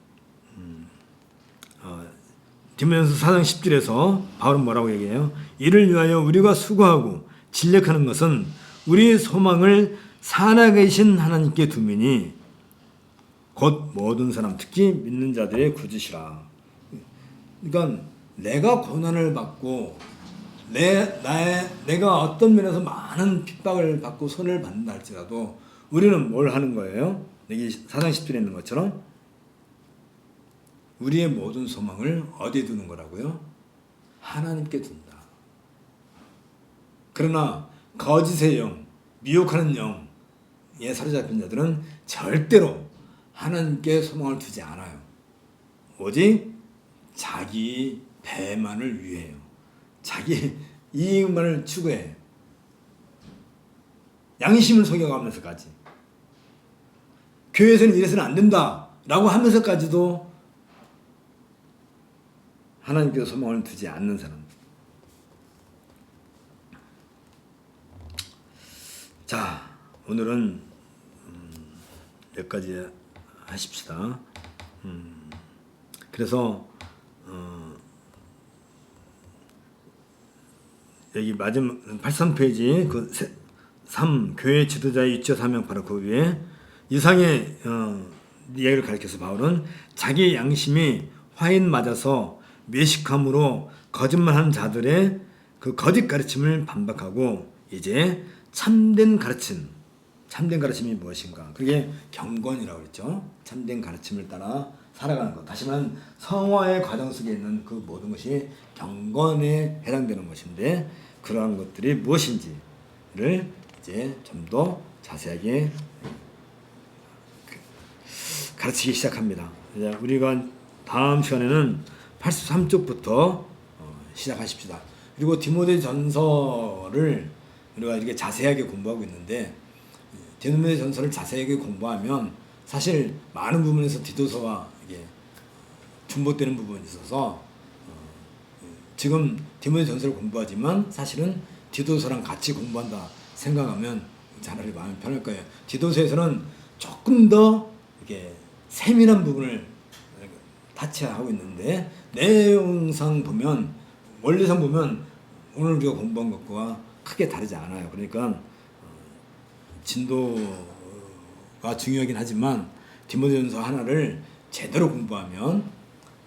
디모데전서 4장 10절에서 바울은 뭐라고 얘기해요? 이를 위하여 우리가 수고하고 진력하는 것은 우리 소망을 살아계신 하나님께 두미니 곧 모든 사람, 특히 믿는 자들의 구주시라. 그러니까 내가 고난을 받고 내가 어떤 면에서 많은 핍박을 받고 손해를 받는다 할지라도 우리는 뭘 하는 거예요? 여기 4장 10절에 있는 것처럼 우리의 모든 소망을 어디에 두는 거라고요? 하나님께 둔다. 그러나 거짓의 영, 미혹하는 영에 사로잡힌 자들은 절대로 하나님께 소망을 두지 않아요. 오직 자기 배만을 위해요. 자기 이익만을 추구해. 양심을 속여가면서까지. 교회에서는 이래서는 안 된다라고 하면서까지도 하나님께 소망을 두지 않는 사람. 자, 오늘은 여기까지 하십시다. 그래서 여기 마지막 83페이지 그 3 교회 지도자의 위치와 사명, 바로 그 위에 이상의 이야기를 가리켜서 바울은 자기 양심이 화인 맞아서 외식함으로 거짓말하는 자들의 그 거짓 가르침을 반박하고 이제 참된 가르침이 무엇인가? 그게 경건이라고 했죠. 참된 가르침을 따라 살아가는 것. 다시 말하면 성화의 과정 속에 있는 그 모든 것이 경건에 해당되는 것인데, 그러한 것들이 무엇인지를 이제 좀 더 자세하게 가르치기 시작합니다. 이제 우리가 다음 시간에는 83쪽부터 시작하십시다. 그리고 디모데전서를 우리가 이렇게 자세하게 공부하고 있는데 디도서의 전설을 자세하게 공부하면 사실 많은 부분에서 디도서와 이게 중복되는 부분이 있어서 지금 디모데 전서를 공부하지만 사실은 디도서랑 같이 공부한다 생각하면 차라리 마음이 편할 거예요. 디도서에서는 조금 더 이렇게 세밀한 부분을 타치하고 있는데 내용상 보면 원리상 보면 오늘 우리가 공부한 것과 크게 다르지 않아요. 그러니까 진도가 중요하긴 하지만 디모데전서 하나를 제대로 공부하면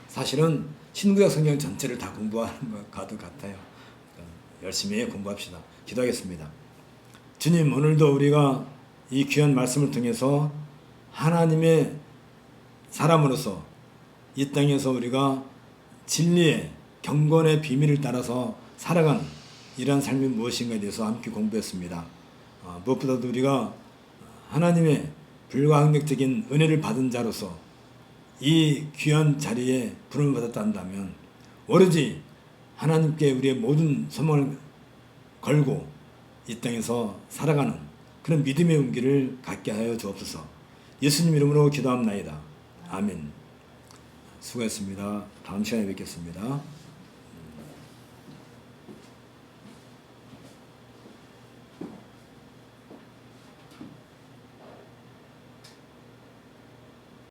사실은 신구약 성경 전체를 다 공부하는 것과도 같아요. 그러니까 열심히 공부합시다. 기도하겠습니다. 주님, 오늘도 우리가 이 귀한 말씀을 통해서 하나님의 사람으로서 이 땅에서 우리가 진리의 경건의 비밀을 따라서 살아가는 이러한 삶이 무엇인가에 대해서 함께 공부했습니다. 무엇보다도 우리가 하나님의 불가항력적인 은혜를 받은 자로서 이 귀한 자리에 부름을 받았다 한다면 오로지 하나님께 우리의 모든 소망을 걸고 이 땅에서 살아가는 그런 믿음의 용기를 갖게 하여 주옵소서. 예수님 이름으로 기도합나이다. 아멘. 수고했습니다. 다음 시간에 뵙겠습니다.